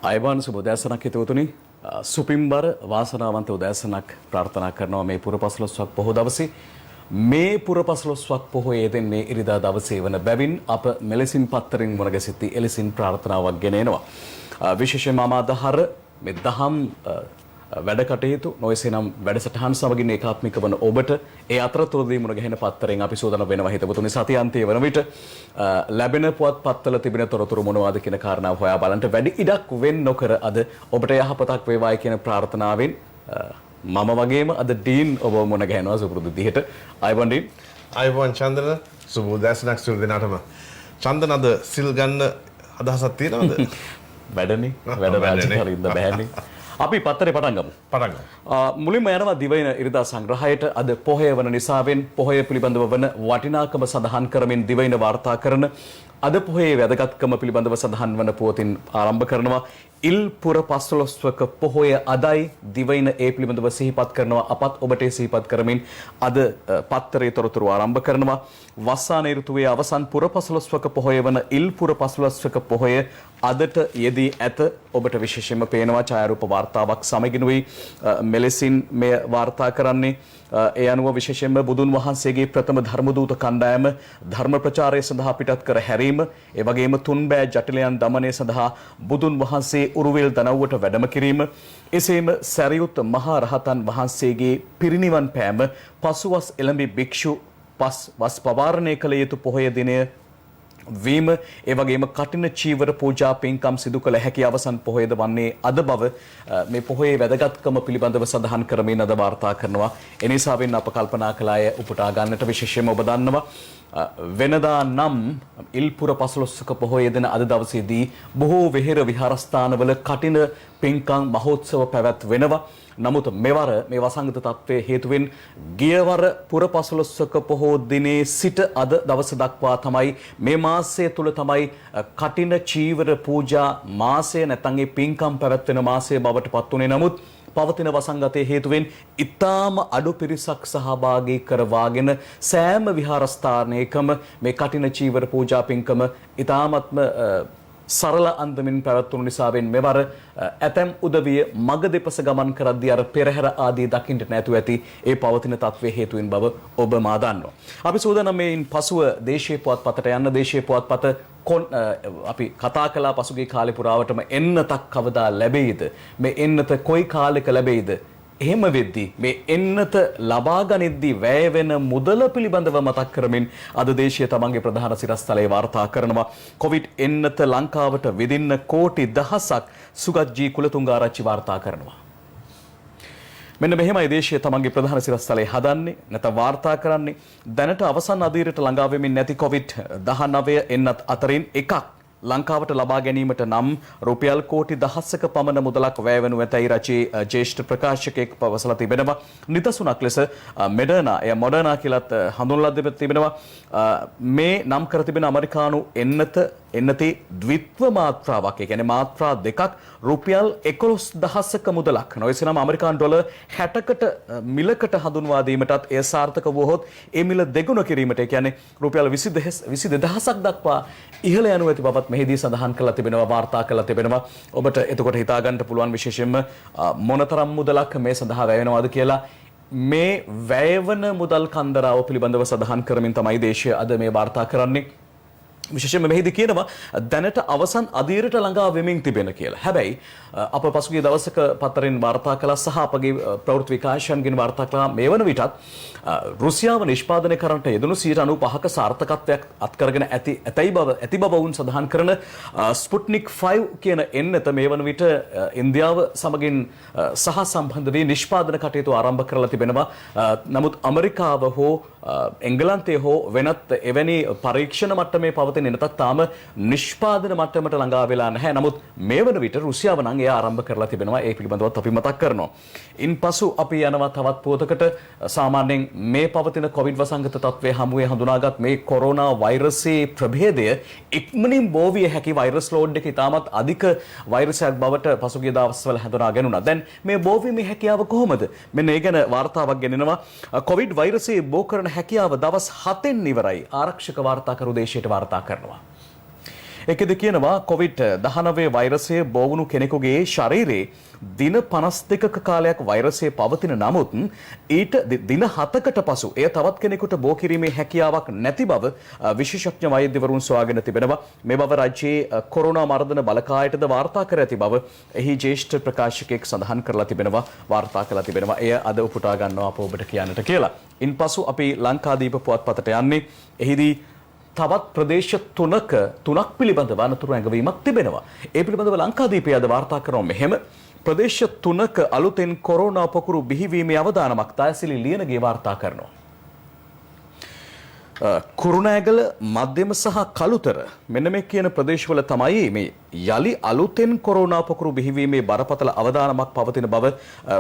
අයවන් සුබ උදෑසනක් හිතවතුනි සුපිම්බර වාසනාවන්ත උදෑසනක් ප්‍රාර්ථනා කරනවා මේ පුරපසළොස්වක් පොහොය දවසේ මේ පුරපසළොස්වක් පොහොයේ දෙන්නේ ඉරිදා දවසේ වන බැවින් අප මෙලෙසින් පත්තරින් මුණ ගැසිති එලෙසින් ප්‍රාර්ථනාවක් ගෙන එනවා විශේෂයෙන්ම අමාදහර මේ දහම් වැඩ කටයුතු නොයසේනම් වැඩසටහන් සමගින් ඒකාත්මික වන ඔබට ඒ අතරතුරදී මුණ ගැහෙන පත්තරෙන් අපි සූදානම් වෙනවා හිතවතුනි සතියාන්තයේ වන විට ලැබෙන පුවත් පත්තල තිබෙන තොරතුරු මොනවාද කියන කාරණාව හොයා බලන්න වැඩි ඉඩක් වෙන් නොකර අද ඔබට යහපතක් වේවායි කියන ප්‍රාර්ථනාවෙන් මම වගේම අද ඩීන් ඔබ මුණ ගැහෙනවා සුපුරුදු විදිහට අයවන් ඩීන් අයවන් චන්දන සුබ උදෑසනක් සියලු දෙනාටම චන්දන අද සිල් ගන්න අදහසක් තියෙනවද වැඩනේ වැඩ රාජකාරීද බෑනේ අපි පත්තරේ පටන් ගමු. මුලින්ම යනවා දිවයින ඉරිදා සංග්‍රහයට අද පොහොය වන නිසාවෙන් පොහොය පිළිබඳව වන වටිනාකම සඳහන් කරමින් දිවයින වාර්තා කරන අද පොහොයේ වැදගත්කම පිළිබඳව සඳහන් වන පුවතින් ආරම්භ කරනවා. ඉල් පුර පස්වක පොහොය අදයි දිවයින ඒ පිළිබඳව සිහිපත් කරනවා. අපත් ඔබට සිහිපත් කරමින් අද පත්තරේ තොරතුරු ආරම්භ කරනවා. වස්සාන ඍතුවේ අවසන් පුර පස්වක පොහොය වන ඉල් පුර පස්වක පොහොය අදට යෙදී ඇත. ඔබට විශේෂයෙන්ම පේනවා ඡායාරූප වාර්තාවක් සමගිනුයි මෙලෙසින් මේ වාර්තා කරන්නේ. ඒ අනුව විශේෂයෙන්ම බුදුන් වහන්සේගේ ප්‍රථම ධර්ම දූත කණ්ඩායම ධර්ම ප්‍රචාරය සඳහා පිටත් කර හැරීම, ඒ වගේම තුන්බෑ ජටිලයන් දමනය සඳහා බුදුන් වහන්සේ උරුවෙල් දනව්වට වැඩම කිරීම, එසේම සැරියුත් මහා රහතන් වහන්සේගේ පිරිනිවන් පෑම, පසුවස් එළඹි භික්ෂු වස් පවාරණය කළ යුතු පොහොය දිනය වීම, ඒ වගේම කටින චීවර පූජා පින්කම් සිදු කළ හැකි අවසන් පොහොයද වන්නේ අද බව මේ පොහොයේ වැදගත්කම පිළිබඳව සඳහන් කරමින් අද වාර්තා කරනවා. එනිසාවෙන් අප කල්පනා කළ අය උපුටා ගන්නට විශේෂයෙන්ම ඔබ දන්නවා වෙනදා නම් ඉල්පුර පසළොස්වක පොහොය දෙන අද දවසේදී බොහෝ වෙහෙර විහාරස්ථානවල කටින පින්කම් මහෝත්සව පැවැත්වෙනවා. නමුත් මෙවර මේ වසංගත තත්ත්වයේ හේතුවෙන් ගියවර පුර පසළොස්වක පොහෝ දිනේ සිට අද දවස දක්වා තමයි මේ මාසය තුල තමයි කටින චීවර පූජා මාසය නැත්නම් ඒ පින්කම් පැවැත්වෙන මාසය බවට පත් වුණේ. නමුත් පවතින වසංගතයේ හේතුවෙන් ඊටාම අඩු පිරිසක් සහභාගී කරවාගෙන සෑම විහාරස්ථානයකම මේ කටින චීවර පූජා පින්කම ඊටාමත්ම සරල අන්දමින් පැවැත්වුණු නිසාවෙන් මෙවර ඇතැම් උදවිය මග දෙපස ගමන් කරද්දී අර පෙරහැර ආදී දකින්නට නැතුව ඇති ඒ පවතින තත්ත්වයේ හේතුවෙන් බව ඔබ මා දන්නවා. අපි සූදානම් මේන් පසුව දේශීය පුවත්පතට යන්න. දේශීය පුවත්පත අපි කතා කළා පසුගිය කාලේ පුරාවටම එන්නතක් කවදා ලැබෙයිද? මේ එන්නත කොයි කාලෙක ලැබෙයිද? එහෙම වෙද්දී මේ එන්නත ලබා ගනිද්දී වැය වෙන මුදල පිළිබඳව මතක් කරමින් අද දේශීය තමන්ගේ ප්‍රධාන සිරස්තලයේ වාර්තා කරනවා. කොවිඩ් එන්නත ලංකාවට විදින්න කෝටි දහසක් සුගත් ජී කුලතුංගාරච්චි වාර්තා කරනවා. මෙන්න මෙහෙමයි දේශීය තමන්ගේ ප්‍රධාන සිරස්තලයේ හදන්නේ නැත්නම් වාර්තා කරන්නේ. දැනට අවසන් අධීරයට ළඟා වෙමින් නැති කොවිඩ්-19 එන්නත් අතරින් එකක් ලංකාවට ලබා ගැනීමට නම් රුපියල් කෝටි දහසක පමණ මුදලක් වැය වෙනු ඇතැයි රජයේ ජ්‍යෙෂ්ඨ ප්‍රකාශකයෙක් පවසලා තිබෙනවා. නිදසුනක් ලෙස මොඩර්නා කියලත් හඳුන්වලා තිබෙනවා. මේ නම් කර තිබෙන ඇමරිකානු එන්නතේ ද්විත්ව මාත්‍රාවක්, ඒ කියන්නේ මාත්‍රා දෙකක් රුපියල් 11,000ක මුදලක්. නොයසේනම් ඇමරිකානු ඩොලර් 60කට මිලකට හඳුන්වා දීමටත් එය සාර්ථක වුවහොත් ඒ මිල දෙගුණ කිරීමට, ඒ කියන්නේ රුපියල් 22,000ක් දක්වා ඉහළ යනු ඇති බවත් මෙහිදී සඳහන් කරලා තිබෙනවා, වාර්තා කරලා තිබෙනවා. ඔබට එතකොට හිතා ගන්න පුළුවන් විශේෂයෙන්ම මොනතරම් මුදලක් මේ සඳහා වැය වෙනවද කියලා. මේ වැයවන මුදල් කන්දරාව පිළිබඳව සඳහන් කරමින් තමයි දේශය අද මේ වාර්තා කරන්නේ. විශේෂයෙන්ම මෙහිදී කියනවා දැනට අවසන් අධීරයට ළඟා වෙමින් තිබෙන කියලා. හැබැයි අප පසුගිය දවසක පත්තරෙන් වාර්තා කළා සහ අපගේ ප්‍රවෘත්ති විකාශයන්ගෙන් වාර්තා කළා මේ වන විටත් රුසියාව නිෂ්පාදනය කරන්නට යෙදුණු 95%ක සාර්ථකත්වයක් අත්කරගෙන ඇති බව වුන් සඳහන් කරන ස්පුට්නික් 5 කියන එන්නත මේ වන විට ඉන්දියාව සමගින් සහ සම්බන්ධ වී නිෂ්පාදන කටයුතු ආරම්භ කරලා තිබෙනවා. නමුත් ඇමරිකාව හෝ එංගලන්තයේ හෝ වෙනත් එවැනි පරීක්ෂණ මට්ටමේ පවතින එනතක් තාම නිෂ්පාදන මට්ටමට ළඟා වෙලා නැහැ. නමුත් මේ වන විට රුසියාව නම් එය ආරම්භ කරලා තිබෙනවා. ඒ පිළිබඳවත් අපි මතක් කරනවා. ඉන්පසු අපි යනවා තවත් පුවතකට. සාමාන්‍යයෙන් මේ පවතින කොවිඩ් වසංගත තත්ත්වයේ හමුවේ හඳුනාගත් මේ කොරෝනා වෛරසයේ ප්‍රභේදය ඉක්මනින් බෝවිය හැකි වෛරස් ලෝඩ් එක ඉතාමත් අධික වෛරසයක් බවට පසුගිය දවස්වල හඳුනාගෙන උනා. දැන් මේ බෝවීමේ හැකියාව කොහොමද? මෙන්න ඒ ගැන වාර්තාවක් ගෙනෙනවා. කොවිඩ් වෛරසයේ බෝ කරන හැකියාව දවස් 7න් ඉවරයි ආරක්ෂක වාර්තාකරු දේශයට වාර්තා කරනවා. ඒකෙද කියනවා COVID-19 වෛරසය බෝවුණු කෙනෙකුගේ ශරීරයේ දින 52ක කාලයක් වෛරසය පවතින නමුත් ඊට දින 7කට පසු එය තවත් කෙනෙකුට බෝ කිරීමේ හැකියාවක් නැති බව විශේෂඥ වෛද්‍යවරුන් සොයාගෙන තිබෙනවා. මේ බව රජයේ කොරෝනා මර්ධන බලකායටද වාර්තා කර ඇති බව එහි ජ්‍යෙෂ්ඨ ප්‍රකාශකයෙක් සඳහන් කරලා තිබෙනවා. වාර්තා කරලා තිබෙනවා. එය අද උපුටා ගන්නවා අප ඔබට කියන්නට කියලා. ඉන්පසු අපි ලංකාදීප පුවත්පතට යන්නේ. එහිදී තවත් ප්‍රදේශ තුනක් පිළිබඳව අනතුරු ඇඟවීමක් තිබෙනවා. ඒ පිළිබඳව ලංකාදීපය අද වාර්තා කරනවා මෙහෙම. ප්‍රදේශ 3ක අලුතෙන් කොරෝනා පොකුරු බිහිවීමේ අවදානමක් දයසිලි ලියනගේ වාර්තා කරනවා. කුරුණෑගල මධ්‍යම සහ කළුතර මෙන්න මේ කියන ප්‍රදේශවල තමයි මේ යලි අලුතෙන් කොරෝනා පොකුරු බිහිවීමේ බරපතල අවදානමක් පවතින බව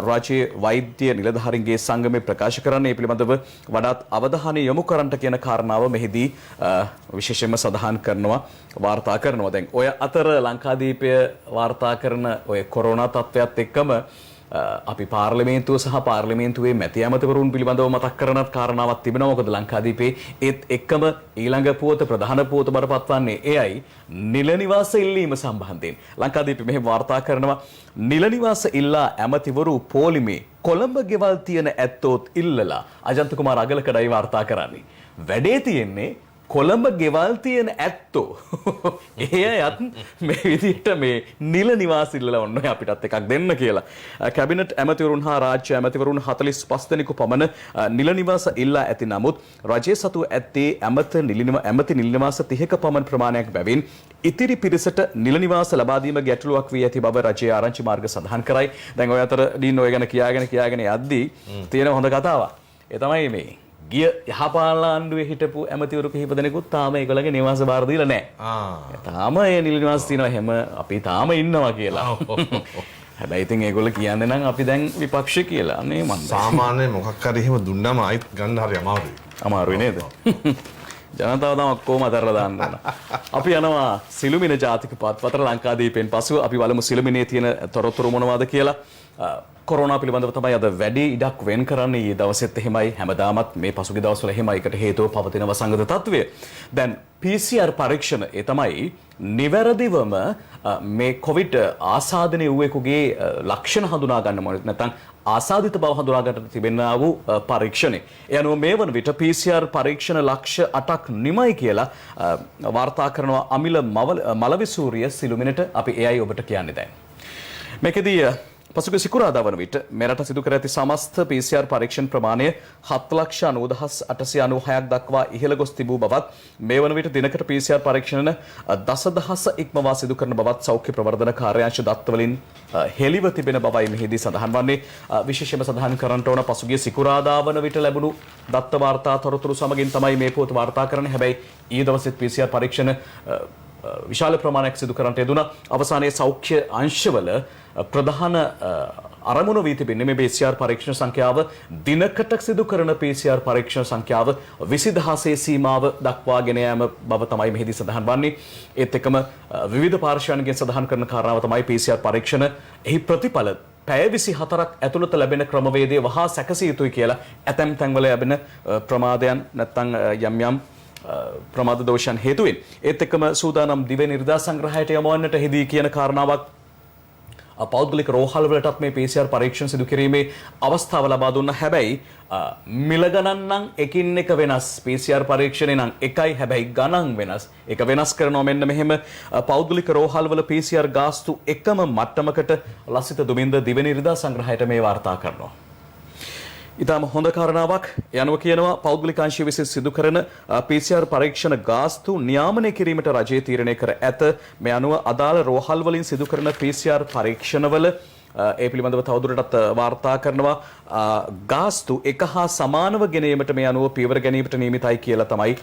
රාජ්‍ය වෛද්‍ය නිලධාරීන්ගේ සංගමය ප්‍රකාශ කරන්නේ. මේ පිළිබඳව වඩාත් අවධානය යොමු කරන්නට කියන කාරණාව මෙහිදී විශේෂයෙන්ම සඳහන් කරනවා වාර්තා කරනවා. දැන් ඔය අතර ලංකාදීපය වාර්තා කරන ඔය කොරෝනා තත්ත්වයත් එක්කම අපි පාර්ලිමේන්තුව සහ පාර්ලිමේන්තුවේ මැති ඇමතිවරුන් පිළිබඳව මතක් කරන කාරණාවක් තිබෙනවා. මොකද ලංකාදීපේ ඒත් එක්කම ඊළඟ පුවත ප්‍රධාන පුවත බරපත් වන්නේ එයයි නිල නිවාස ඉල්ලීම සම්බන්ධයෙන්. ලංකාදීපේ මෙහෙම වාර්තා කරනවා නිල නිවාස ඉල්ලා ඇමතිවරු පොලිමේ කොළඹ ගෙවල් තියෙන ඇත්තෝත් ඉල්ලලා. අජන්ත කුමාර අගලකඩයි වාර්තා කරන්නේ. වැඩේ තියෙන්නේ කොළඹ ගෙවල් තියෙන ඇත්තෝ එයත් මේ විදිහට මේ නිල නිවාස ඉල්ලලා ඔන්න අපිටත් එකක් දෙන්න කියලා. කැබිනට් ඇමතිවරුන් හා රාජ්‍ය ඇමතිවරුන් 45 දෙනෙකු පමණ නිල නිවාස ඉල්ලා ඇති නමුත් රජයේ සතු ඇත්තේ ඇමති නිල නිවාස 30ක පමණ ප්‍රමාණයක් බැවින් ඉතිරි පිරිසට නිල නිවාස ලබා දීම ගැටලුවක් වී ඇති බව රජයේ ආරංචි මාර්ග සඳහන් කරයි. දැන් ඔය අතර ඩීන් ඔය ගැන කියාගෙන යද්දී තියෙන හොඳ කතාවක්. ඒ තමයි මේ ගිය යහපාලන ආණ්ඩුවේ හිටපු ඇමතිවරු කිහිප දෙනෙකුත් තාම ඒගොල්ලන්ගේ නිවාස බාර දීලා නැහැ. තාම ඒ නිල නිවාස තියෙනවා හැම අපි තාම ඉන්නවා කියලා. හැබැයි ඉතින් ඒගොල්ලෝ කියන්නේ නම් අපි දැන් විපක්ෂ කියලා නේ මම. සාමාන්‍යයෙන් මොකක් හරි එහෙම දුන්නම ආයිත් ගන්න හරි අමාරුයි. අමාරුයි නේද? ජනතාව තම ඔක්කොම අතරලා දාන්න ඕන. අපි යනවා සිළුමිණ ජාතික පත්වතර ලංකාදීපෙන් පසුව අපි බලමු සිළුමිණේ තියෙන තොරතුරු මොනවද කියලා. කොරෝනා පිළිබඳව තමයි අද වැඩි ඉඩක් වෙන් කරන්නේ. ඊ දවසෙත් එහෙමයි හැමදාමත් මේ පසුගිය දවස්වල එහෙමයි. ඒකට හේතුව පවතින වසංගත තත්ත්වය. දැන් PCR පරීක්ෂණ ඒ තමයි නිවැරදිවම මේ COVID ආසාදනයේ වූවෙකුගේ ලක්ෂණ හඳුනා ගන්න මොකද නැත්නම් ආසාදිත බව හඳුනා ගන්නට තිබෙනා වූ පරීක්ෂණය. ඒ අනුව මේ වන විට PCR පරීක්ෂණ ලක්ෂ 8ක් නිමයි කියලා වාර්තා කරනවා අමිල මලවිසූරිය සිළුමිණට. අපි එයයි ඔබට කියන්නේ දැන්. මේකෙදී පසුගිය සිකුරාදා වන විට මෙරට සිදු කර ඇති සමස්ත PCR පරීක්ෂණ ප්‍රමාණය 7,90,896ක් දක්වා ඉහළ ගොස් තිබූ බවත් මේ වන විට දිනකට PCR පරීක්ෂණ දසදහස ඉක්මවා සිදු කරන බවත් සෞඛ්‍ය ප්‍රවර්ධන කාර්යාංශ දත්තවලින් හෙළිව තිබෙන බවයි මෙහිදී සඳහන් වන්නේ. විශේෂයෙන්ම සඳහන් කරන්නට ඕන පසුගිය සිකුරාදා වන විට ලැබුණු දත්ත වාර්තා තොරතුරු සමගින් තමයි මේ පුවත වාර්තා කරන්නේ. හැබැයි ඊයේ දවසේත් PCR පරීක්ෂණ විශාල ප්‍රමාණයක් සිදු කරන්නට යෙදුණා. අවසානයේ සෞඛ්‍ය අංශවල ප්‍රධාන අරමුණ වී තිබෙන්නේ මේ PCR පරීක්ෂණ සංඛ්‍යාව දිනකට සිදු කරන PCR පරීක්ෂණ සංඛ්‍යාව 20000 සීමාව දක්වා ගෙන යාම බව තමයි මෙහිදී සඳහන් වන්නේ. ඒත් එක්කම විවිධ පාර්ශ්වයන්ගෙන් සඳහන් කරන කාරණාව තමයි PCR පරීක්ෂණ එහි ප්‍රතිඵල පැය 24ක් ඇතුළත ලැබෙන ක්‍රමවේදය වහා සැකසිය යුතුයි කියලා ඇතැම් තැන්වල ලැබෙන ප්‍රමාදයන් නැත්නම් යම් ප්‍රමාද දෝෂයන් හේතුවෙන් ඒත් එක්කම සූදානම් දිවයින ඉරිදා සංග්‍රහයට යොමවන්නට හිදී කියන කාරණාවක් පෞද්ගලික රෝහල් වලටත් මේ PCR පරීක්ෂණ සිදු කිරීමේ අවස්ථාව ලබා දුන්නා. හැබැයි මිල ගණන් නම් එකින් එක වෙනස්. PCR පරීක්ෂණේ නම් එකයි හැබැයි ගණන් වෙනස්. ඒක වෙනස් කරනවා මෙන්න මෙහෙම පෞද්ගලික රෝහල් වල PCR ගාස්තු එකම මට්ටමකට ලසිත දුමින්ද දිවයින ඉරිදා සංග්‍රහයට මේ වාර්තා කරනවා. ඉතාම හොඳ කාරණාවක්. යනුව කියනවා පෞද්ගලික අංශය විසින් සිදු කරන PCR පරීක්ෂණ ගාස්තු නියාමනය කිරීමට රජය තීරණය කර ඇත. මේ අනුව අදාළ රෝහල් වලින් සිදු කරන PCR පරීක්ෂණවල ඒ පිළිබඳව තවදුරටත් වාර්තා කරනවා ගාස්තු එක හා සමානව ගෙනීමට මේ අනුව පියවර ගැනීමට නියමිතයි කියලා තමයි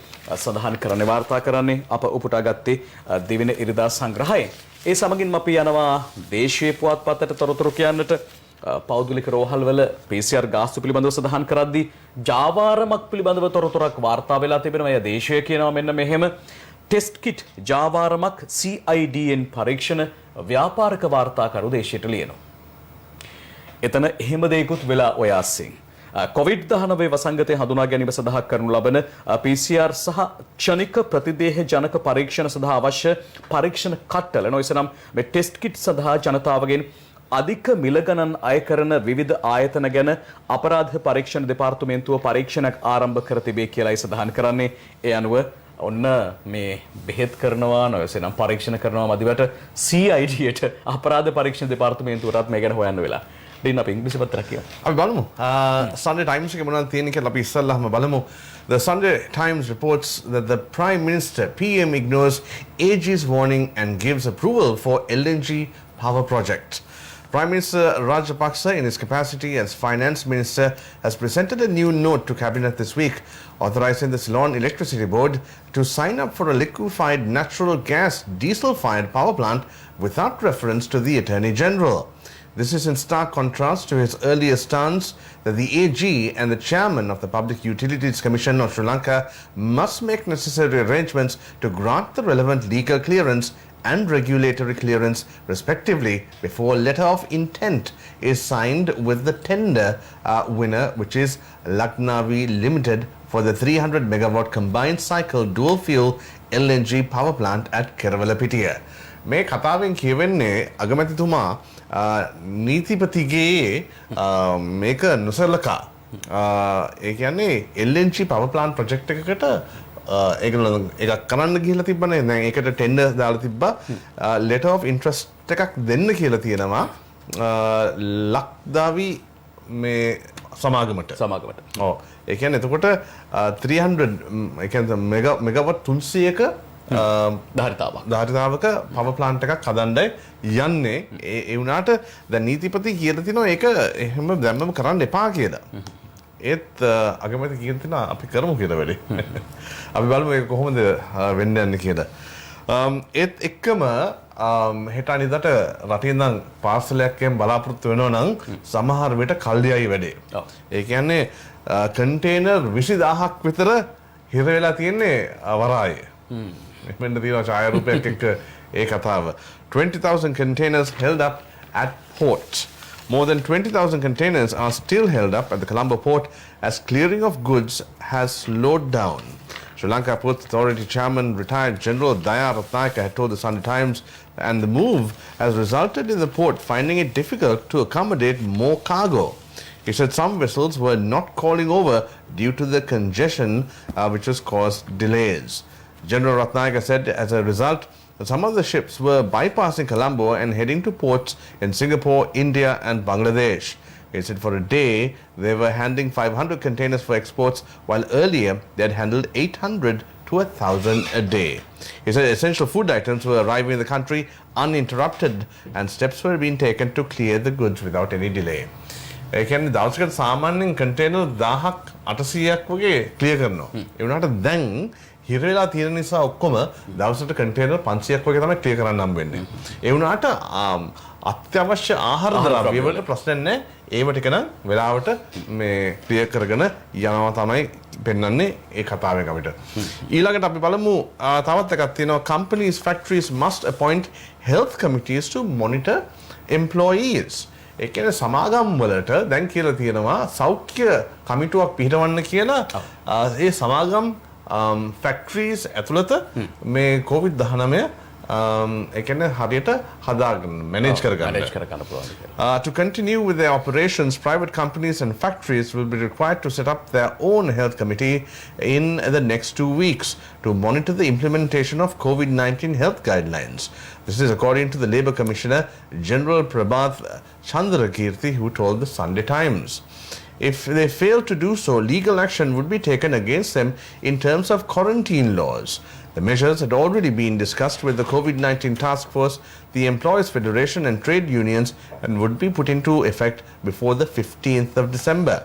සඳහන් කරන්නේ. වාර්තා කරන්නේ අප උපුටා ගත්තේ දිවයින ඉරිදා සංග්‍රහයෙන්. ඒ සමගින්ම අපි යනවා දේශීය පුවත්පතට තොරතුරු කියන්නට. පෞද්ගලික රෝහල් වල PCR ගාස්තු පිළිබඳව සඳහන් කරද්දී ජාවාරමක් පිළිබඳව තොරතුරක් වාර්තා වෙලා තිබෙනවා. එය දේශය කියනවා මෙන්න මෙහෙම ටෙස්ට් කිට් ජාවාරමක් CIDN පරීක්ෂණ ව්‍යාපාරික වාර්තාකරු දේශයට ලියනවා. එතන එහෙම දෙයක්ත් වෙලා ඔය ආස්සෙන් COVID-19 වසංගතය හඳුනා ගැනීම සඳහා කරනු ලබන PCR සහ ක්ෂණික ප්‍රතිදේහ ජනක පරීක්ෂණ සඳහා අවශ්‍ය පරීක්ෂණ කට්ටල නොයිසනම් මේ ටෙස්ට් කිට් සඳහා ජනතාවගෙන් අධික මිල ගණන් අය කරන විවිධ ආයතන ගැන අපරාධ පරීක්ෂණ දෙපාර්තමේන්තුව පරීක්ෂණයක් ආරම්භ කර තිබේ කියලායි සඳහන් කරන්නේ. ඒ අනුව ඔන්න මේ බෙහෙත් කරනවා නොයසනම් පරීක්ෂණ කරනවා මදිවට CID-ට අපරාධ පරීක්ෂණ දෙපාර්තමේන්තුවටත් මේ ගැන හොයන්න වෙලා. ඩින් අපි ඉංග්‍රීසි පත්‍රයක් කියමු. අපි බලමු. Sunday Times එකේ මොනවද තියෙන්නේ කියලා අපි ඉස්සල්ලාම බලමු. The Sunday Times reports that the Prime Minister PM ignores AG's warning and gives approval for LNG power project. Prime Minister Rajapaksa, in his capacity as Finance Minister, has presented a new note to Cabinet this week, authorizing the Ceylon Electricity Board to sign up for a liquefied natural gas diesel-fired power plant without reference to the Attorney General. This is in stark contrast to his earlier stance that the AG and the chairman of the Public Utilities Commission of Sri Lanka must make necessary arrangements to grant the relevant legal clearance and regulatory clearance respectively before a letter of intent is signed with the tender winner, which is Lucknowi Limited, for the 300 megawatt combined cycle dual fuel LNG power plant at Keravalapitiya. මේ කතාවෙන් කියවෙන්නේ අගමැතිතුමා නීතිපතිගේ මේක නොසලකා ඒ කියන්නේ LNG power plant project එකකට ඒගොල්ලෝ එකක් කරන්න ගිහිල්ලා තිබ්බනේ. දැන් ඒකට ටෙන්ඩර් දාලා තිබ්බා. letter of interest එකක් දෙන්න කියලා තියෙනවා ලක්දාවි මේ සමාගමට. ඔව්. ඒ කියන්නේ එතකොට 300 ඒ කියන්නේ මෙගාවට් 300ක ධාරිතාවක පව ප්ලාන්ට් එකක් හදන්නයි යන්නේ. ඒ වුණාට දැන් නීතිපති කියලා තිනවා ඒක එහෙම දැම්මම කරන්න එපා කියලා. ඒත් අගමැති කියන තිනා අපි කරමු කියලා වැඩි. අපි බලමු ඒක කොහොමද වෙන්න යන්නේ කියලා. ඒත් එක්කම හෙට අනිදාට රටේ ඉඳන් පාර්සලයක් එම් බලාපොරොත්තු වෙනවා නම් සමහර විට කල්ලියයි වැඩේ. ඒ කියන්නේ කන්ටේනර් 20000ක් විතර හිර වෙලා තියෙන්නේ වරායේ. මෙන්න තියෙනවා ඡායාරූපයක් එක්ක ඒ කතාව. 20,000 containers held up at port. More than 20,000 containers are still held up at the Colombo port as clearing of goods has slowed down. Sri Lanka Ports Authority Chairman, retired General Daya Ratnayaka, had told the Sunday Times, and the move has resulted in the port finding it difficult to accommodate more cargo. He said some vessels were not calling over due to the congestion which has caused delays. General Ratnayaka said as a result, some of the ships were bypassing Colombo and heading to ports in Singapore, India and Bangladesh. He said for a day, they were handling 500 containers for exports, while earlier they had handled 800 to 1,000 a day. He said essential food items were arriving in the country uninterrupted and steps were being taken to clear the goods without any delay. ඒ කියන්නේ දවසකට සාමාන්‍යයෙන් container 1000ක් 800ක් වගේ clear කරනවා. ඒ වුණාට දැන් හිර වෙලා තියෙන නිසා ඔක්කොම දවසට කන්ටේනර් 500ක් වගේ තමයි ක්ලියර් කරන්න හම්බ වෙන්නේ. ඒ වුණාට අත්‍යවශ්‍ය ආහාර ද්‍රව්‍ය වලට ප්‍රශ්න නැහැ. ඒව ටික නම් වෙලාවට මේ ක්ලියර් කරගෙන යනවා තමයි පෙන්වන්නේ ඒ කතාවෙන් අපිට. ඊළඟට අපි බලමු තවත් එකක් තියෙනවා. Companies, factories must appoint health committees to monitor employees. ඒ කියන්නේ සමාගම් වලට දැන් කියලා තියෙනවා සෞඛ්‍ය කමිටුවක් පිහිටවන්න කියලා. ඒ සමාගම් factories ඇතුළත මේ COVID-19 ඒ කියන්නේ හරියට හදාගන්න manage කරගන්න පුළුවන්. To continue with their operations, private companies and factories will be required to set up their own health committee in the next 2 weeks to monitor the implementation of COVID-19 health guidelines. This is according to the Labour Commissioner General Prabhat Chandrakirti, who told the Sunday Times. If they fail to do so, legal action would be taken against them in terms of quarantine laws. The measures had already been discussed with the COVID-19 task force, the Employees Federation and trade unions, and would be put into effect before the 15th of December.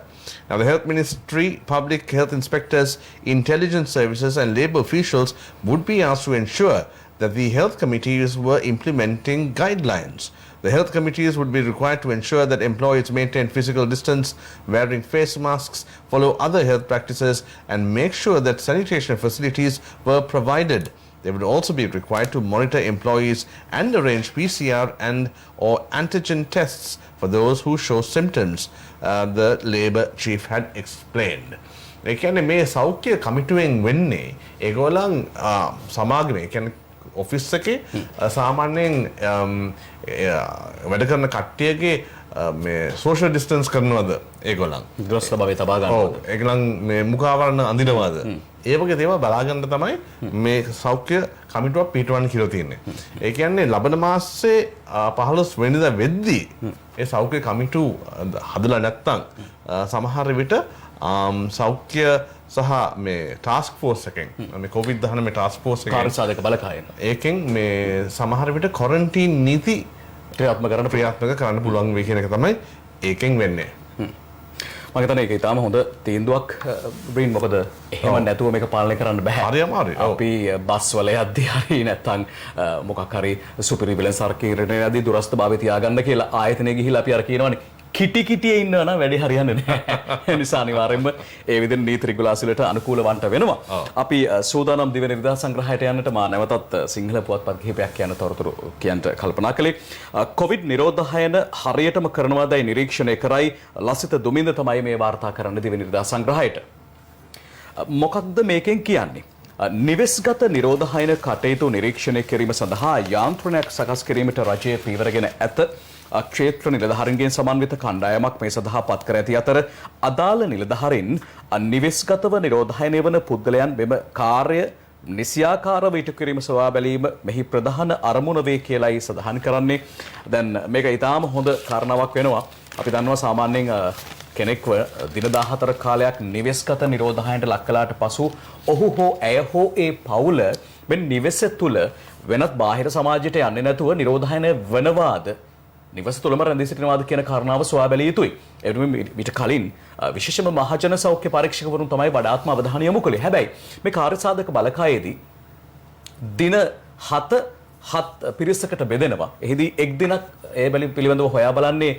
Now, the Health Ministry, public health inspectors, intelligence services and labour officials would be asked to ensure that the health committees were implementing guidelines. The health committees would be required to ensure that employees maintain physical distance, wearing face masks, follow other health practices, and make sure that sanitation facilities were provided. They would also be required to monitor employees and arrange PCR and or antigen tests for those who show symptoms, the Labour chief had explained. ඒ කියන්නේ මේ සෞඛ්‍ය කමිටුවෙන් වෙන්නේ ඒගොල්ලන් සමාගමේ කියන්නේ office එකේ සාමාන්‍යයෙන් වැඩ කරන කට්ටියගේ මේ සෝෂල් ඩිස්ටන්ස් කරනවද ඒගොල්ලන් දුරස්ථ භාවය තබා ගන්නවද ඔව් ඒගොල්ලන් මේ මුඛාවරණ අඳිනවද ඒ වගේ දේවල් බලා ගන්න තමයි මේ සෞඛ්‍ය කමිටුවක් පිටවන්න කියලා තියෙන්නේ. ඒ කියන්නේ ලබන මාසේ 15 වෙනිදා වෙද්දී ඒ සෞඛ්‍ය කමිටුව හදලා නැත්නම් සමහර විට සෞඛ්‍ය සහ මේ ටාස්ක් ෆෝස් එකෙන් මේ COVID-19 මේ ටාස්ක් ෆෝස් එකෙන් කාර්යසාධක බලකායන ඒකෙන් මේ සමහර විට ක්වොරන්ටයින් නීති ක්‍රියාත්මක කරන්න පුළුවන් වෙයි කියන එක තමයි ඒකෙන් වෙන්නේ. මම හිතන්නේ ඒක ඊටාම හොඳ තීන්දුවක් බ්‍රින් මොකද එහෙම නැතුව මේක පාලනය කරන්න බෑ. හරි අමාරුයි. අපි බස් වල යද්දී හරි නැත්නම් මොකක් හරි සුපිරිවිලෙන් සර්කීරණේ යද්දී දුරස්ථ භාවය තියාගන්න කියලා ආයතනයේ ගිහිලා අපි අර කියනවනේ කිටි කිටියේ ඉන්නවා නම් වැඩි හරියන්නේ නැහැ. ඒ නිසා අනිවාර්යෙන්ම ඒ විදිහට නීති රෙගුලාසිලට අනුකූල වන්ට වෙනවා. අපි සූදානම් දිවෙන ඉරිදා සංග්‍රහයට යන්නට මා නැවතත් සිංහල පුවත්පත් කිහිපයක් කියන තොරතුරු කියන්න කල්පනා කළේ. කොවිඩ් නිරෝධායන හරියටම කරනවාදයි නිරීක්ෂණය කරයි ලසිත දුමින්ද තමයි මේ වාර්තා කරන්න දිවෙන ඉරිදා සංග්‍රහයට. මොකක්ද මේකෙන් කියන්නේ? නිවෙස්ගත නිරෝධායන කටයුතු නිරීක්ෂණය කිරීම සඳහා යාන්ත්‍රණයක් සකස් කිරීමට රජය පීවරගෙන ඇත. ක්ෂේත්‍ර නිලධාරීන්ගෙන් සමන්විත කණ්ඩායමක් මේ සඳහා පත් කර ඇති අතර අදාළ නිලධාරීන් නිවෙස්ගතව නිරෝධායනය වන පුද්ගලයන් මෙම කාර්ය නිසියාකාරව ඉටු කිරීම සොයා බැලීම මෙහි ප්‍රධාන අරමුණ වේ කියලායි සඳහන් කරන්නේ. දැන් මේක ඊටාම හොඳ කාරණාවක් වෙනවා. අපි දන්නවා සාමාන්‍යයෙන් කෙනෙක්ව දින 14 කාලයක් නිවෙස්ගත නිරෝධායනයට ලක් කළාට පසු ඔහු හෝ ඇය හෝ ඒ පවුල මෙන්න නිවෙස තුල වෙනත් බාහිර සමාජයට යන්නේ නැතුව නිරෝධායනය වනවාද නිවස තුළම රැඳී සිටිනවාද කියන කාරණාව සොයා බැලිය යුතුයි. ඒ වගේම ඊට කලින් විශේෂම මහජන සෞඛ්‍ය පරීක්ෂකවරුන් තමයි වඩාත්ම අවධානය යොමු කළේ. හැබැයි මේ කාර්යසාධක බලකායේදී දින 7 පිරිසකට බෙදෙනවා. එහිදී එක් දිනක් ඒ පිළිබඳව හොයා බලන්නේ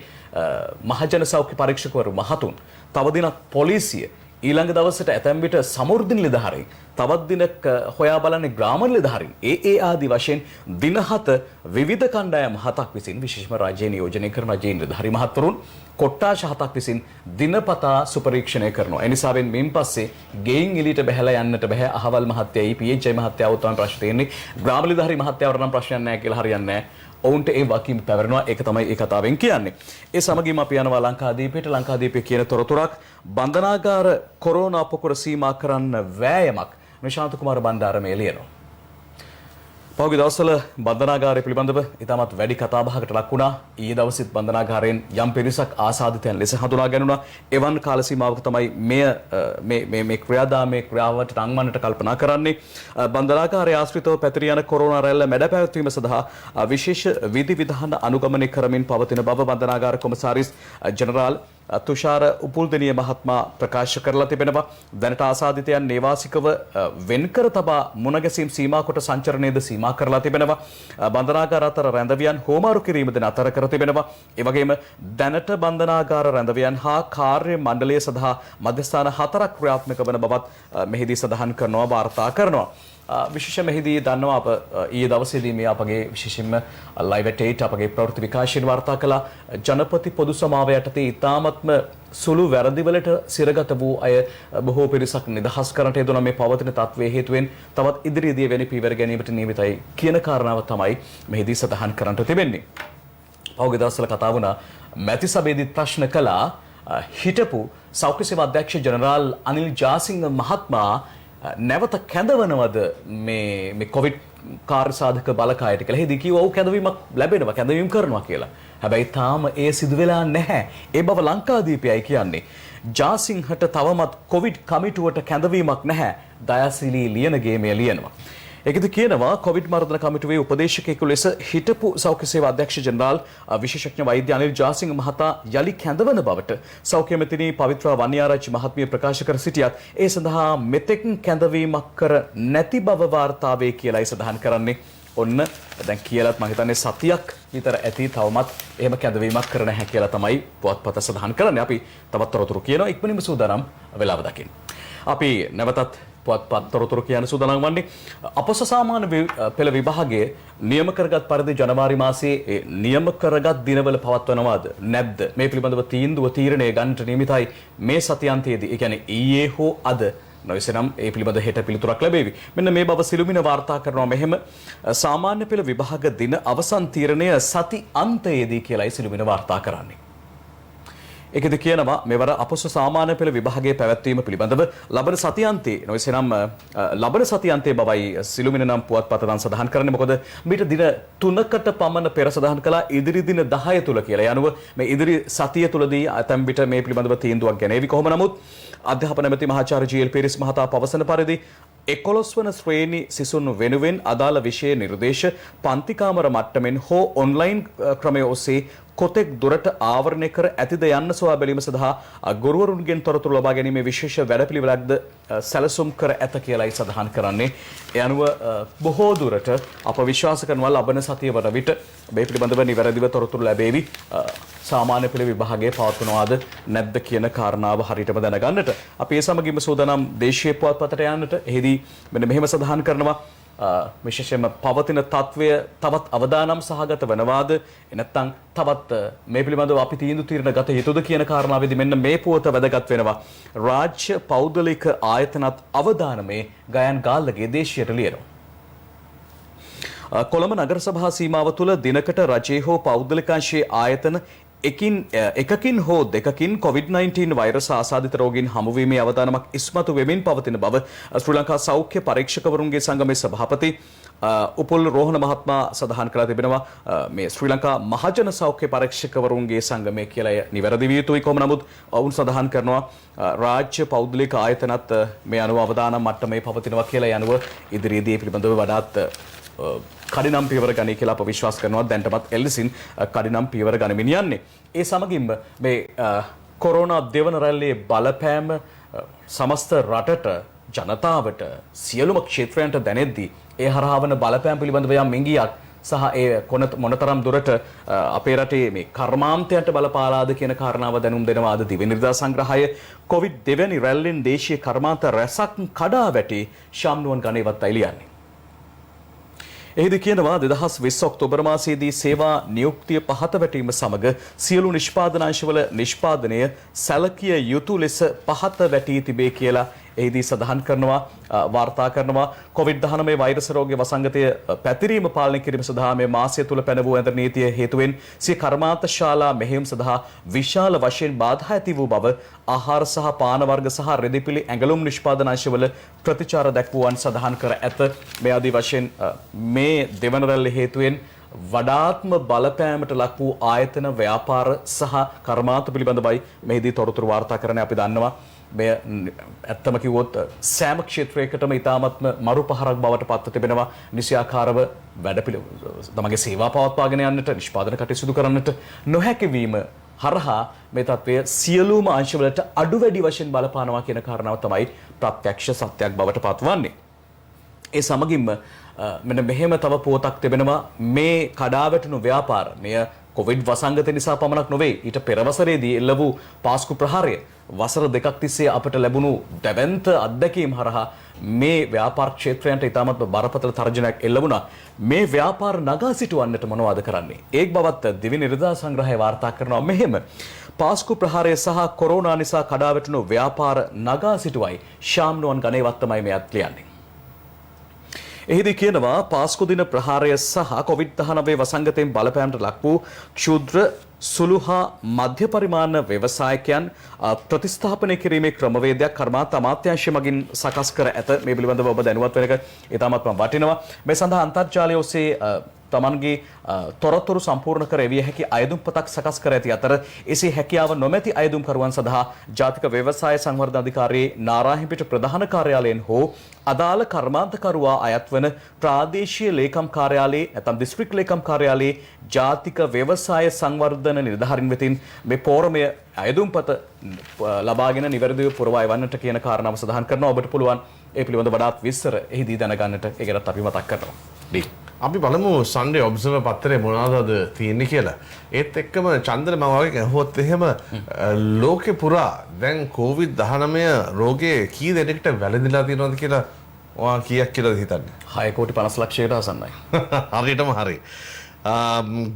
මහජන සෞඛ්‍ය පරීක්ෂකවරු මහතුන්. තව දිනක් පොලිසිය ඊළඟ දවසට ඇතැම් විට සමෘද්ධි නිලධාරීන් තවත් දිනක හොයා බලන්නේ ග්‍රාම නිලධාරීන් ඒ ආදී වශයෙන් දින 7 විවිධ කණ්ඩායම් 7ක් විසින් විශේෂම රාජ්‍ය නියෝජනය කරන රාජ්‍ය නිලධාරී මහත්වරුන් කොට්ටාශ 7ක් විසින් දිනපතා සුපරීක්ෂණය කරනවා. ඒ නිසාවෙන් මින් පස්සේ ගෙයින් එළියට බහැලා යන්නට බෑ. අහවල් මහත්තයයි PHI මහත්තයාව තමයි ප්‍රශ්න තියෙන්නේ. ග්‍රාම නිලධාරී මහත්තයාවට නම් ප්‍රශ්නයක් නැහැ කියලා හරියන්නේ නැහැ. ඔවුන්ට ඒ වකීම් පැවරෙනවා. ඒක තමයි ඒ කතාවෙන් කියන්නේ. ඒ සමගින්ම අපි යනවා ලංකාදීපයට. ලංකාදීපයේ කියන තොරතුරක් බන්ධනාගාර කොරෝනා පොකුර සීමා කරන්න වෑයමක් නිශාන්ත කුමාර බණ්ඩාර මේ ලියනවා. පහුගිය දවස්වල බන්ධනාගාරය පිළිබඳව ඉතාමත් වැඩි කතාබහකට ලක් වුණා. ඊයේ දවසෙත් බන්ධනාගාරයෙන් යම් පිරිසක් ආසාදිතයන් ලෙස හඳුනා ගැනුණා. එවන් කාල සීමාවක තමයි මේ ක්‍රියාදාමයේ ක්‍රියාවට රංගමන්නට කල්පනා කරන්නේ. බන්ධනාගාරයේ ආශ්‍රිතව පැතිරී යන කොරෝනා රැල්ල මැඩ පැවැත්වීම සඳහා විශේෂ විධි විධාන අනුගමනය කරමින් පවතින බව බන්ධනාගාර කොමසාරිස් ජෙනරාල් තුෂාර උපුල්දෙනිය මහත්මයා ප්‍රකාශ කරලා තිබෙනවා. දැනට ආසාදිතයන් නේවාසිකව වෙන්කර තබා මුණගැසීම් සීමා කොට සංචරණයද සීමා කරලා තිබෙනවා. බන්ධනාගාර අතර රැඳවියන් හෝමාරු කිරීමද නතර කර තිබෙනවා. ඒ වගේම දැනට බන්ධනාගාර රැඳවියන් හා කාර්ය මණ්ඩලය සඳහා මධ්‍යස්ථාන 4ක් ක්‍රියාත්මක වන බවත් මෙහිදී සඳහන් කරනවා වාර්තා කරනවා. විශේෂ මෙහිදී දන්නවා අප ඊයේ දවසේදී මේ අපගේ විශේෂයෙන්ම ලයිව් ඇට් 8 අපගේ ප්‍රවෘත්ති විකාශයෙන් වාර්තා කළ ජනපති පොදු සමාව යටතේ ඉතාමත්ම සුළු වැරදිවලට සිරගත වූ අය බොහෝ පිරිසක් නිදහස් කරන්නට යෙදුණා. මේ පවතින තත්ත්වයේ හේතුවෙන් තවත් ඉදිරියේදී වෙන පියවර ගැනීමට නියමිතයි කියන කාරණාව තමයි මෙහිදී සඳහන් කරන්නට තිබෙන්නේ. පහුගිය දවස්වල කතා වුණා මැති සභාවේදී ප්‍රශ්න කළා හිටපු සෞඛ්‍ය සේවා අධ්‍යක්ෂ ජනරාල් අනිල් ජාසිංහ මහත්මයා නැවත කැඳවනවද මේ කොවිඩ් කාර්යසාධක බලකායට කියලා. එහිදී කිව්වා ඔව් කැඳවීමක් ලැබෙනවා, කැඳවීම කරනවා කියලා. හැබැයි තාම ඒ සිදු වෙලා නැහැ. ඒ බව ලංකාදීපයයි කියන්නේ. ජාසිංහට තවමත් කොවිඩ් කමිටුවට කැඳවීමක් නැහැ. දයාසිලී ලියනගේ මේ ලියනවා. ඒකද කියනවා කොවිඩ් මර්ධන කමිටුවේ උපදේශකයෙකු ලෙස හිටපු සෞඛ්‍ය සේවා අධ්‍යක්ෂ ජෙනරාල් විශේෂඥ වෛද්‍ය අනිල් ජාසිංහ මහතා යලි කැඳවන බවට සෞඛ්‍ය මැතිනි පවිත්‍රා වන්‍යාරච්චි මහත්මිය ප්‍රකාශ කර සිටියත් ඒ සඳහා මෙතෙක් කැඳවීමක් කර නැති බව වාර්තා වේ කියලායි සඳහන් කරන්නේ. ඔන්න දැන් කියලාත් මම හිතන්නේ සතියක් විතර ඇති තවමත් එහෙම කැඳවීමක් කර නැහැ කියලා තමයි පුවත්පත සඳහන් කරන්නේ. අපි තවත් තොරතුරු කියනවා ඉක්මනින්ම සූදානම් වෙලාව දකින්න. අපි නැවතත් පුවත්පත් තොරතුරු කියන සූදානම් වන්නේ අපොස සාමාන්‍ය පෙළ විභාගයේ නියම කරගත් පරිදි ජනවාරි මාසයේ නියම කරගත් දිනවල පවත්වනවාද නැද්ද මේ පිළිබඳව තීරණය ගන්නට නියමිතයි මේ සතියන්තයේදී. ඒ කියන්නේ ඊයේ හෝ අද නොයසනම් ඒ පිළිබඳ හෙට පිළිතුරක් ලැබේවි. මෙන්න මේ බව සිළුමිණ වාර්තා කරනවා මෙහෙම සාමාන්‍ය පෙළ විභාග දින අවසන් තීරණය සති අන්තයේදී කියලායි සිළුමිණ වාර්තා කරන්නේ. ඒකද කියනවා මෙවර අපොස සාමාන්‍ය පෙළ විභාගයේ පැවැත්වීම පිළිබඳව ලබන සතියන්තයේ නොයසනම් ලබන සතියන්තයේ බවයි සිළුමිණ නම් පුවත්පතෙන් සඳහන් කරන්නේ. මොකද මීට දින 3කට පමණ පෙර සඳහන් කළා ඉදිරි දින 10 තුල කියලා. යනුව මේ ඉදිරි සතිය තුලදී ඇතැම් විට මේ පිළිබඳව තීන්දුවක් ගැනීවි. කොහොම නමුත් අධ්‍යාපන ඇමති මහාචාර්ය ජී.එල්. පීරිස් මහතා පවසන පරිදි 11 වන ශ්‍රේණි සිසුන් වෙනුවෙන් අදාළ විෂය නිර්දේශ පන්ති කාමර මට්ටමින් හෝ ඔන්ලයින් ක්‍රමය ඔස්සේ කොතෙක් දුරට ආවරණය කර ඇතිද යන්න සොයා බැලීම සඳහා ගුරුවරුන්ගෙන් තොරතුරු ලබා ගැනීමේ විශේෂ වැඩපිළිවෙලක්ද සැලසුම් කර ඇත කියලායි සඳහන් කරන්නේ. ඒ අනුව බොහෝ දුරට අප විශ්වාස කරනවා ලබන සතිය වන විට මේ පිළිබඳව නිවැරදිව තොරතුරු ලැබේවි. සාමාන්‍ය පෙළ විභාගයේ පවත්වනවාද නැද්ද කියන කාරණාව හරියටම දැනගන්නට අපි ඒ සමගින්ම සූදානම් දේශීය පුවත්පතට යන්නට. එහිදී මෙන්න මෙහෙම සඳහන් කරනවා විශේෂයෙන්ම පවතින තත්වය තවත් අවදානම් සහගත වනවාද නැත්නම් තවත් මේ පිළිබඳව අපි තීරණ ගත යුතුද කියන කාරණාවේදී මෙන්න මේ පුවත වැදගත් වෙනවා. රාජ්‍ය පෞද්ගලික ආයතනත් අවදානමේ ගයන් ගාල්ලගේ දේශීයට ලියනවා. කොළඹ නගර සභා සීමාව තුළ දිනකට රජයේ හෝ පෞද්ගලිකාංශයේ ආයතන එකකින් හෝ දෙකකින් COVID-19 වෛරස ආසාදිත රෝගීන් හමුවීමේ අවදානමක් ඉස්මතු වෙමින් පවතින බව ශ්‍රී ලංකා සෞඛ්‍ය පරීක්ෂකවරුන්ගේ සංගමේ සභාපති උපුල් රෝහණ මහත්මයා සඳහන් කළා තිබෙනවා. මේ ශ්‍රී ලංකා මහජන සෞඛ්‍ය පරීක්ෂකවරුන්ගේ සංගමය කියලා නිවැරදි විය යුතුයි. කොහොම නමුත් ඔවුන් සඳහන් කරනවා රාජ්‍ය පෞද්ගලික ආයතනත් මේ අනුව අවදානම් මට්ටමේ පවතිනවා කියලා. යනුව ඉදිරියේදී පිළිබඳව වඩාත් කඩිනම් පියවර ගනී කියලා අප විශ්වාස කරනවා. දැන්ටමත් එල්ලසින් කඩිනම් පියවර ගනිමින් යන්නේ. ඒ සමගින්ම මේ කොරෝනා දෙවන රැල්ලේ බලපෑම සමස්ත රටට ජනතාවට සියලුම ක්ෂේත්‍රයන්ට දැනෙද්දී ඒ හරහා වන බලපෑම පිළිබඳව යම් ඉඟියක් සහ ඒ මොනතරම් දුරට අපේ රටේ මේ කර්මාන්තයන්ට බලපාලාද කියන කාරණාව දැනුම් දෙනවා. අද දිවයින ඉරිදා සංග්‍රහය කොවිඩ් දෙවැනි රැල්ලෙන් දේශීය කර්මාන්ත රැසක් කඩා වැටි ශාම්නුවන් ගණේවත් එළියන්නේ. එහිදී කියනවා 2020 ඔක්තෝබර් මාසයේදී සේවා නියුක්තිය පහත වැටීම සමග සියලු නිෂ්පාදනාංශවල නිෂ්පාදනය සැලකිය යුතු ලෙස පහත වැටී තිබේ කියලා එහිදී සඳහන් කරනවා. වාර්තා කරනවා COVID-19 වෛරස් රෝගයේ වසංගතය පැතිරීම පාලනය කිරීම සඳහා මේ මාසය තුල පැනවූ ඇඳ නීතිය හේතුවෙන් සිය කර්මාන්ත ශාලා මෙහෙයුම් සඳහා විශාල වශයෙන් බාධා ඇති වූ බව ආහාර සහ පාන වර්ග සහ රෙදිපිලි ඇඟලුම් නිෂ්පාදනාංශවල ප්‍රතිචාර දක්වුවන් සඳහන් කර ඇත. මේ ආදී වශයෙන් මේ දෙවන රැල්ල හේතුවෙන් වඩාත්ම බලපෑමට ලක් වූ ආයතන ව්‍යාපාර සහ කර්මාන්ත පිළිබඳවයි මෙහිදී තොරතුරු වාර්තා කරන්න අපි දන්නවා. මේ ඇත්තම කිව්වොත් සෑම ක්ෂේත්‍රයකටම ඉතාමත්ම මරු පහරක් බවට පත්ව තිබෙනවා. නිසියාකාරව තමගේ සේවා පවත්වාගෙන යන්නට නිෂ්පාදන කටයුතු සිදු කරන්නට නොහැකි වීම හරහා මේ තත්වය සියලුම අංශවලට අඩු වැඩි වශයෙන් බලපානවා කියන කාරණාව තමයි ප්‍රත්‍යක්ෂ සත්‍යයක් බවට පත්වන්නේ. ඒ සමගින්ම මෙන්න මෙහෙම තව පුවතක් තිබෙනවා. මේ කඩාවැටුණු ව්‍යාපාර මෙය කොවිඩ් වසංගතය නිසා පමණක් නොවේ. ඊට පෙරවසරේදී එල්ල වූ පාස්කු ප්‍රහාරය වසර දෙකක් තිස්සේ අපට ලැබුණු දැවැන්ත අත්දැකීම් හරහා මේ ව්‍යාපාර ක්ෂේත්‍රයන්ට ඉතාමත් බරපතල තර්ජනයක් එල්ල වුණා. මේ ව්‍යාපාර නගා සිටුවන්නට මොනවද කරන්නේ? ඒක් බවත් දිවයින ඉරිදා සංග්‍රහය වාර්තා කරනවා මෙහෙම. පාස්කු ප්‍රහාරය සහ කොරෝනා නිසා කඩාවැටුණු ව්‍යාපාර නගා සිටුවයි ශාම්නුවන් ගණේවත් තමයි මේ අත් ලියන්නේ. එහිදී කියනවා පාස්කු දින ප්‍රහාරය සහ COVID-19 වසංගතයෙන් බලපෑමට ලක් වූ ක්ෂුද්‍ර සුළු හා මධ්‍ය පරිමාණ ව්‍යවසායකයන් ප්‍රතිස්ථාපනය කිරීමේ ක්‍රමවේදයක් කර්මාන්ත අමාත්‍යාංශය මගින් සකස් කර ඇත. මේ පිළිබඳව ඔබ දැනුවත් වෙන එක ඉතාමත්ම වටිනවා. මේ සඳහා අන්තර්ජාලය ඔස්සේ තමන්ගේ තොරතුරු සම්පූර්ණ කර එවිය හැකි අයදුම්පතක් සකස් කර ඇති අතර එසේ හැකියාව නොමැති අයදුම්කරුවන් සඳහා ජාතික ව්‍යවසාය සංවර්ධන අධිකාරියේ නාරාහෙම්පිට ප්‍රධාන කාර්යාලයෙන් හෝ අදාළ කර්මාන්තකරුවා අයත් වන ප්‍රාදේශීය ලේකම් කාර්යාලයේ නැත්නම් දිස්ත්‍රික් ලේකම් කාර්යාලයේ ජාතික ව්‍යවසාය සංවර්ධන නිලධාරීන් වෙතින් මේ පෝරමය අයදුම්පත ලබාගෙන නිවැරදිව පුරවා එවන්නට කියන කාරණාව සඳහන් කරනවා. ඔබට පුළුවන් ඒ පිළිබඳව වඩාත් විස්තර එහිදී දැනගන්නට ඒකටත් අපි මතක් කරනවා. අපි බලමු සන්ඩේ ඔබ්සර්වර් පත්තරේ මොනවද තියෙන්නේ කියලා. ඒත් එක්කම චන්දන මම වගේ අහුවොත් එහෙම ලෝකේ පුරා දැන් COVID-19 රෝගේ කී දෙනෙක්ට වැළඳිලා තියෙනවද කියලා ඔයා කීයක් කියලාද හිතන්නේ? 6,50,00,000කට ආසන්නයි. හරියටම හරි.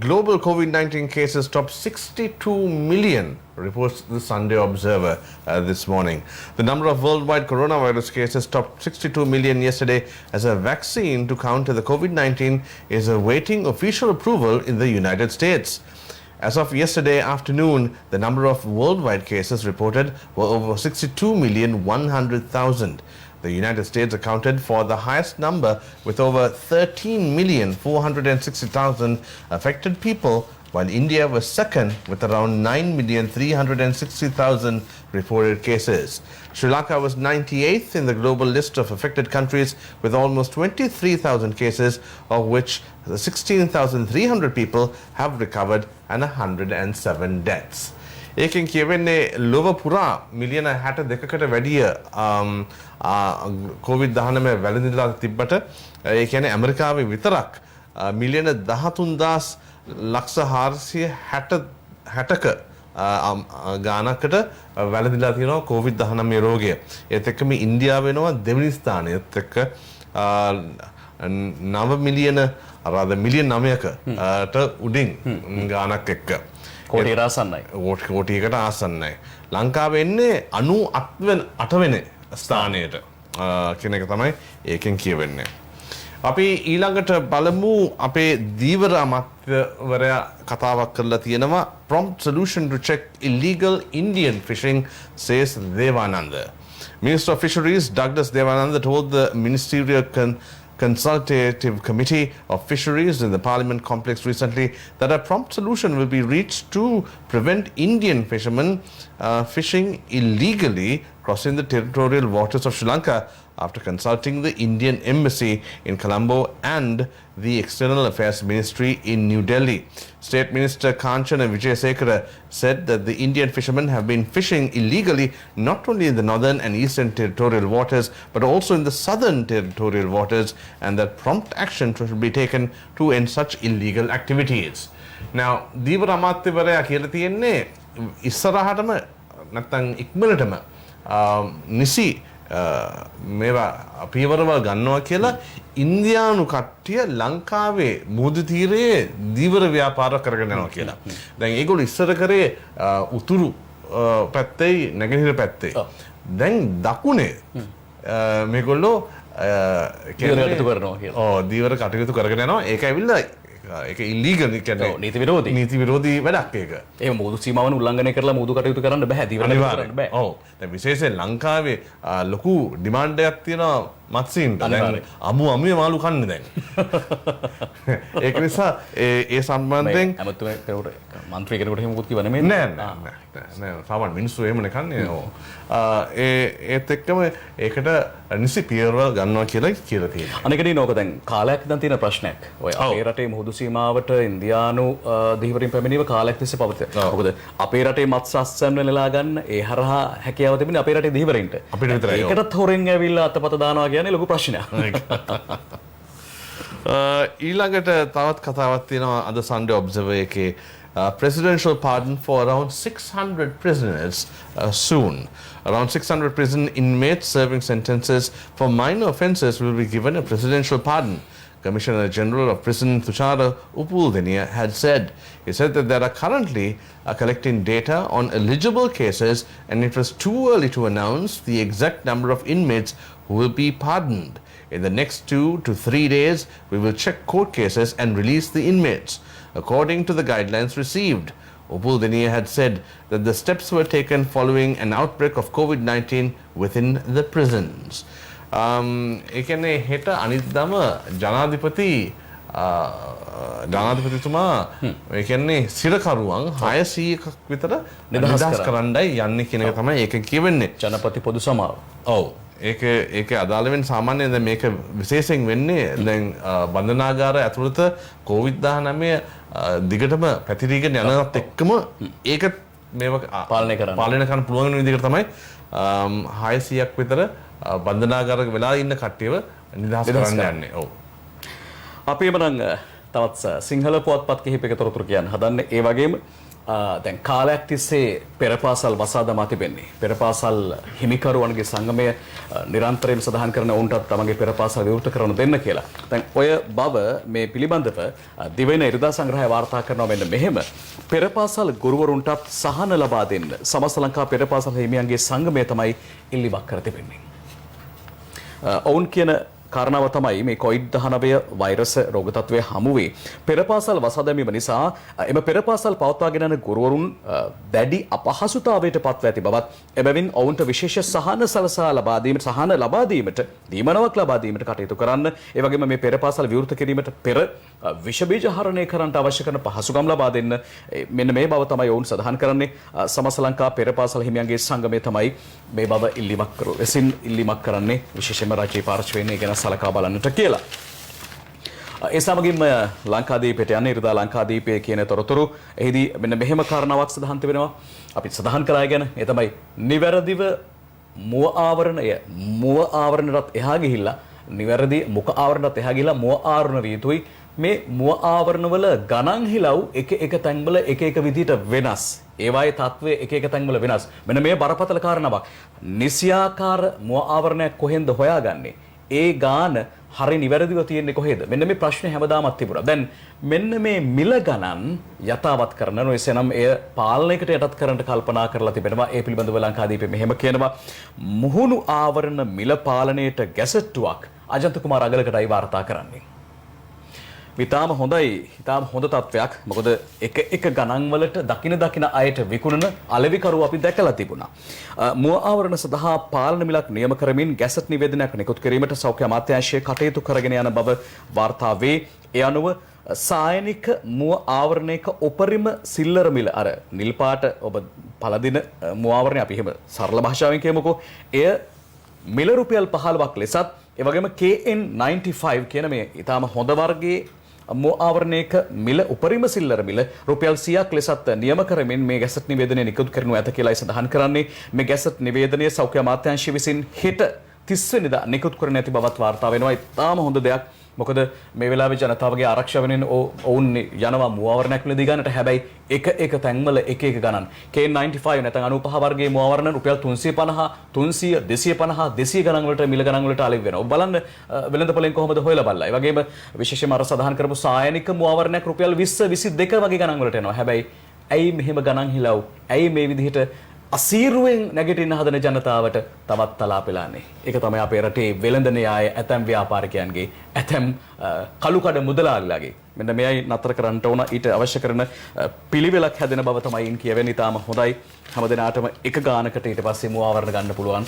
Global COVID-19 cases topped 62 million, reports the Sunday Observer this morning. The number of worldwide coronavirus cases topped 62 million yesterday as a vaccine to counter the COVID-19 is awaiting official approval in the United States. As of yesterday afternoon, the number of worldwide cases reported were over 62,100,000. The United States accounted for the highest number with over 13,460,000 affected people, while India was second with around 9,360,000 reported cases. Sri Lanka was 98th in the global list of affected countries with almost 23,000 cases, of which 16,300 people have recovered and 107 deaths. ඒකෙන් කියවෙන්නේ ලොව පුරා මිලියන 62කට වැඩිය COVID-19 වැළඳිලා තිබ්බට ඒ කියන්නේ ඇමරිකාවේ විතරක් මිලියන 13,460ක ගානකට වැළඳිලා තියෙනවා COVID-19 රෝගය. ඒත් එක්කම ඉන්දියාව වෙනවා දෙවෙනි ස්ථානයේත් එක්ක 9 මිලියන මිලියන 9කට උඩින් ගානක් එක්ක කෝටියට ආසන්නයි. කෝටියකට ආසන්නයි. ලංකාවේ එන්නේ 98 වෙනි ස්ථානයට කියන එක තමයි ඒකෙන් කියවෙන්නේ. අපි ඊළඟට බලමු අපේ දීවර අමාත්‍යවරයා කතාවක් කරලා තියෙනවා prompt solution to check illegal Indian fishing, says Devananda. Minister of Fisheries Douglas Devananda told the ministerial Consultative Committee of Fisheries in the Parliament complex recently that a prompt solution will be reached to prevent Indian fishermen fishing illegally crossing the territorial waters of Sri Lanka after consulting the Indian Embassy in Colombo and the External Affairs Ministry in New Delhi. State Minister Kanchana Vijayasekara said that the Indian fishermen have been fishing illegally not only in the northern and eastern territorial waters but also in the southern territorial waters, and that prompt action should be taken to end such illegal activities. Now, Deevar Amatyavaraya කියලා තියෙන්නේ ඉස්සරහටම නැත්නම් ඉක්මනටම නිසි මේවා පියවරවල් ගන්නවා කියලා ඉන්දියානු කට්ටිය ලංකාවේ මුහුදු තීරයේ දීවර ව්‍යාපාර කරගෙන යනවා කියලා. දැන් ඒගොල්ලෝ ඉස්සර කරේ උතුරු පැත්තේ නැගෙනහිර පැත්තේ. දැන් දකුණේ මේගොල්ලෝ දීවර කටයුතු කරනවා කියලා. ඔව් දීවර කටයුතු කරගෙන යනවා. ඒක ඇවිල්ලා ඒක ඉල්ලීගල් කියන්නේ නීති විරෝධී. නීති විරෝධී වැඩක් ඒක. ඒ මුහුදු සීමාවන් උල්ලංඝනය කරලා මුහුදු කටයුතු කරන්න බෑ. දීවර කටයුතු කරන්න බෑ. ඔව්. දැන් විශේෂයෙන් ලංකාවේ ලොකු ඩිමාන්ඩ් එකක් තියෙනවා මත්ස්‍යීන්ට. දැන් අමුවේ මාළු කන්නේ දැන්. ඒක නිසා ඒ සම්බන්ධයෙන් අමතුමේ කෙනෙකුට මන්ත්‍රී කෙනෙකුට එහෙම මොකුත් කිව්ව නෙමෙයි. නෑ සාමාන්‍ය මිනිස්සු එහෙමනේ කන්නේ. ඔව්. ඒත් එක්කම ඒකට නිසි පියවර ගන්නවා කියලා තියෙනවා. අනිකදී නෝක දැන් කාලයක් ඉඳන් තියෙන ප්‍රශ්නයක්. ඔය අපේ රටේ මුහුදු සීමාවට ඉන්දියානු දීවරින් පැමිණීම කාලයක් තිස්සේ පවතිනවා. මොකද අපේ රටේ මත්ස්‍ය අස්වැන්න නෙලා ගන්න ඒ හරහා හැකියාව තිබෙන්නේ අපේ රටේ දීවරින්ට. අපිට විතරයි. ඒකටත් හොරෙන් ඇවිල්ලා අතපත දානවා කියන්නේ ලොකු ප්‍රශ්නයක්. ඊළඟට තවත් කතාවක් තියෙනවා අද Sunday Observer එකේ. Presidential pardon for around 600 prisoners soon. Around 600 prison inmates serving sentences for minor offences will be given a presidential pardon. Commissioner General of Prison Tushara Upuldeniya had said. He said that they are currently collecting data on eligible cases and it was too early to announce the exact number of inmates who will be pardoned. In the next 2 to 3 days, we will check court cases and release the inmates, according to the guidelines received. Upuldeniya had said that the steps were taken following an outbreak of COVID-19 within the prisons. ඒ කියන්නේ හෙට අනිද්දාම ජනාධිපතිතුමා ඒ කියන්නේ සිරකරුවන් 600ක් විතර නිදහස් කරන්නයි යන්නේ කියන එක තමයි ඒක කියවෙන්නේ. ජනපති පොදු සමාව. ඔව්. ඒක අදාළ වෙන සාමාන්‍යයෙන් දැන් මේක විශේෂයෙන් වෙන්නේ දැන් බන්ධනාගාර ඇතුළත COVID-19 දිගටම පැතිරීගෙන යනවත් එක්කම ඒක මේව පාලනය කරන්න පුළුවන් වෙන විදිහට තමයි 600ක් විතර බන්ධනාගාරක වෙලා ඉන්න කට්ටියව නිදහස් කරන්න යන්නේ. ඔව්. අපි එමනම් තවත් සිංහල පුවත්පත් කිහිපයක තොරතුරු කියන්න හදන්නේ. ඒ වගේම දැන් කාලයක් තිස්සේ පෙරපාසල් වසා දමා තිබෙන්නේ. පෙරපාසල් හිමිකරුවන්ගේ සංගමය නිරන්තරයෙන් සඳහන් කරන ඔවුන්ටත් තමන්ගේ පෙරපාසල් විවෘත කරන දෙන්න කියලා. දැන් ඔය බව මේ පිළිබඳව දිවයින ඉරිදා සංග්‍රහය වාර්තා කරනවා මෙන්න මෙහෙම. පෙරපාසල් ගුරුවරුන්ටත් සහන ලබා දෙන්න සමස්ත ලංකා පෙරපාසල් හිමියන්ගේ සංගමය තමයි ඉල්ලීමක් කර තිබෙන්නේ. ඔවුන් කියන කාරණාව තමයි මේ COVID-19 වෛරස රෝග තත්ත්වය හමුවේ පෙරපාසල් වසා දැමීම නිසා එම පෙරපාසල් පවත්වාගෙන යන ගුරුවරුන් දැඩි අපහසුතාවයට පත්ව ඇති බවත් එබැවින් ඔවුන්ට විශේෂ සහන සලසා ලබා දීමට දීමනාවක් ලබා දීමට කටයුතු කරන්න ඒ වගේම මේ පෙරපාසල් විවෘත කිරීමට පෙර විෂ බීජ හරණය කරන්නට අවශ්‍ය කරන පහසුකම් ලබා දෙන්න මෙන්න මේ බව තමයි ඔවුන් සඳහන් කරන්නේ සමස්ත ලංකා පෙරපාසල් හිමියන්ගේ සංගමය තමයි මේ බව ඉල්ලීමක් කරන්නේ විශේෂයෙන්ම රාජ්‍ය පාර්ශ්වයෙන් ගැන සලකා බලන්නට කියලා. ඒ සමගින්ම ලංකාදීපයට යන ඉරිදා ලංකාදීපය කියන තොරතුරු එහිදී මෙන්න මෙහෙම කාරණාවක් සඳහන් වෙනවා. අපි සඳහන් කරා ගැන ඒ තමයි නිවැරදිව මුව ආවරණයටත් එහා ගිහිල්ලා නිවැරදි මුඛ ආවරණයටත් එහා ගිහිල්ලා මුව ආවරණ විය යුතුයි. මේ මුව ආවරණවල ගණන් හිලව් එක තැන්වල එක විදිහට වෙනස්. ඒවායේ තත්ත්වය එක තැන්වල වෙනස්. මෙන්න මේ බරපතල කාරණාවක්. නිසියාකාර මුව ආවරණයක් කොහෙන්ද හොයාගන්නේ? ඒ ගාන හරි නිවැරදිව තියෙන්නේ කොහෙද? මෙන්න මේ ප්‍රශ්නේ හැමදාමත් තිබුණා. දැන් මෙන්න මේ මිල ගණන් යථාවත් කරන නොයසනම් එය පාලනයකට යටත් කරන්නට කල්පනා කරලා තිබෙනවා. ඒ පිළිබඳව ලංකාදීපේ මෙහෙම කියනවා. මුහුණු ආවරණ මිල පාලනයට ගැසට්ටුවක් අජන්ත කුමාර අගලකටයි වාර්තා කරන්නේ. ඉතාම හොඳ තත්වයක්. මොකද එක ගණන් වලට දකින අයට විකුණන අලෙවිකරු අපි දැකලා තිබුණා. මුව ආවරණ සඳහා පාලන මිලක් නියම කරමින් ගැසට් නිවේදනයක් නිකුත් කිරීමට සෞඛ්‍ය අමාත්‍යාංශය කටයුතු කරගෙන යන බව වාර්තා වේ. ඒ අනුව සායනික මුව ආවරණයක උපරිම සිල්ලර මිල අර නිල් පාට ඔබ පළදින මුව ආවරණය අපි එහෙම සරල භාෂාවෙන් කියමුකෝ. එය මිල රුපියල් 15ක් ලෙසත් ඒ වගේම KN95 කියන මේ ඊටාම හොඳ වර්ගයේ මුව ආවරණයක මිල උපරිම සිල්ලර මිල රුපියල් 100ක් ලෙසත් නියම කරමින් මේ ගැසට් නිවේදනය නිකුත් කරනු ඇත කියලායි සඳහන් කරන්නේ. මේ ගැසට් නිවේදනය සෞඛ්‍ය අමාත්‍යාංශය විසින් හෙට 30 වෙනිදා නිකුත් කරන්න ඇති බවත් වාර්තා වෙනවා. ඉතාම හොඳ දෙයක්. මොකද මේ වෙලාවේ ජනතාවගේ ආරක්ෂාව වෙනුවෙන් ඔවුන් යනවා මුව ආවරණයක් මිලදී ගන්නට. හැබැයි එක තැන්වල එක ගණන්. K95 නැත්නම් 95 වර්ගයේ මුව ආවරණ රුපියල් 350 300 250 200 ගණන් වලට මිල ගණන් වලට අලෙවි වෙනවා. ඔබ බලන්න වෙළඳපොලෙන් කොහොමද හොයලා බලලා. ඒ වගේම විශේෂයෙන්ම අර සඳහන් කරපු සායනික මුව ආවරණයක් රුපියල් 20 22 වගේ ගණන් වලට එනවා. හැබැයි ඇයි මෙහෙම ගණන් හිලව්? ඇයි මේ විදිහට අසීරුවෙන් නැගිටින්න හදන ජනතාවට තවත් තලාපෙලාන්නේ? ඒක තමයි අපේ රටේ වෙළඳ න්‍යාය ඇතැම් ව්‍යාපාරිකයන්ගේ ඇතැම් කළුකඩ මුදලාලිලාගේ. මෙන්න මෙයයි නතර කරන්න ඕන. ඊට අවශ්‍ය කරන පිළිවෙලක් හැදෙන බව තමයි ඉන් කියවෙන්නේ. ඊටාම හොඳයි. හැමදෙනාටම එක ගානකට ඊට පස්සේ මුව ආවරණ ගන්න පුළුවන්.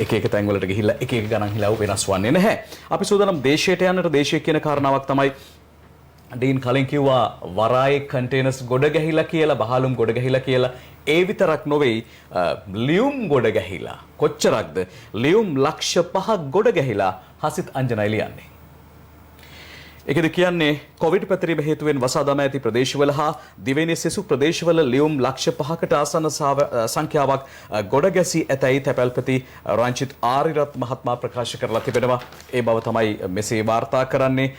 එක තැන්වලට ගිහිල්ලා එක ගණන් හිලව් වෙනස් වන්නේ නැහැ. අපි සූදානම් දේශයට යන්නට. දේශය කියන කාරණාවක් තමයි ඩීන් කලින් කිව්වා වරායේ කන්ටේනර්ස් ගොඩ ගැහිලා කියලා, බහලුම් ගොඩ ගැහිලා කියලා. ඒ විතරක් නොවේ ලියුම් ගොඩ ගැහිලා. කොච්චරක්ද? ලියුම් ලක්ෂ 5ක් ගොඩ ගැහිලා හසිත් අංජනයි ලියන්නේ. ඒකද කියන්නේ කොවිඩ් පැතිරීම හේතුවෙන් වසා දමා ඇති ප්‍රදේශවල හා දිවයිනේ සෙසු ප්‍රදේශවල ලියුම් ලක්ෂ 5කට ආසන්න සංඛ්‍යාවක් ගොඩ ගැසී ඇතැයි තැපැල්පති රංචිත් ආරිරත් මහත්මයා ප්‍රකාශ කරලා තිබෙනවා. ඒ බව තමයි මෙසේ වාර්තා කරන්නේ.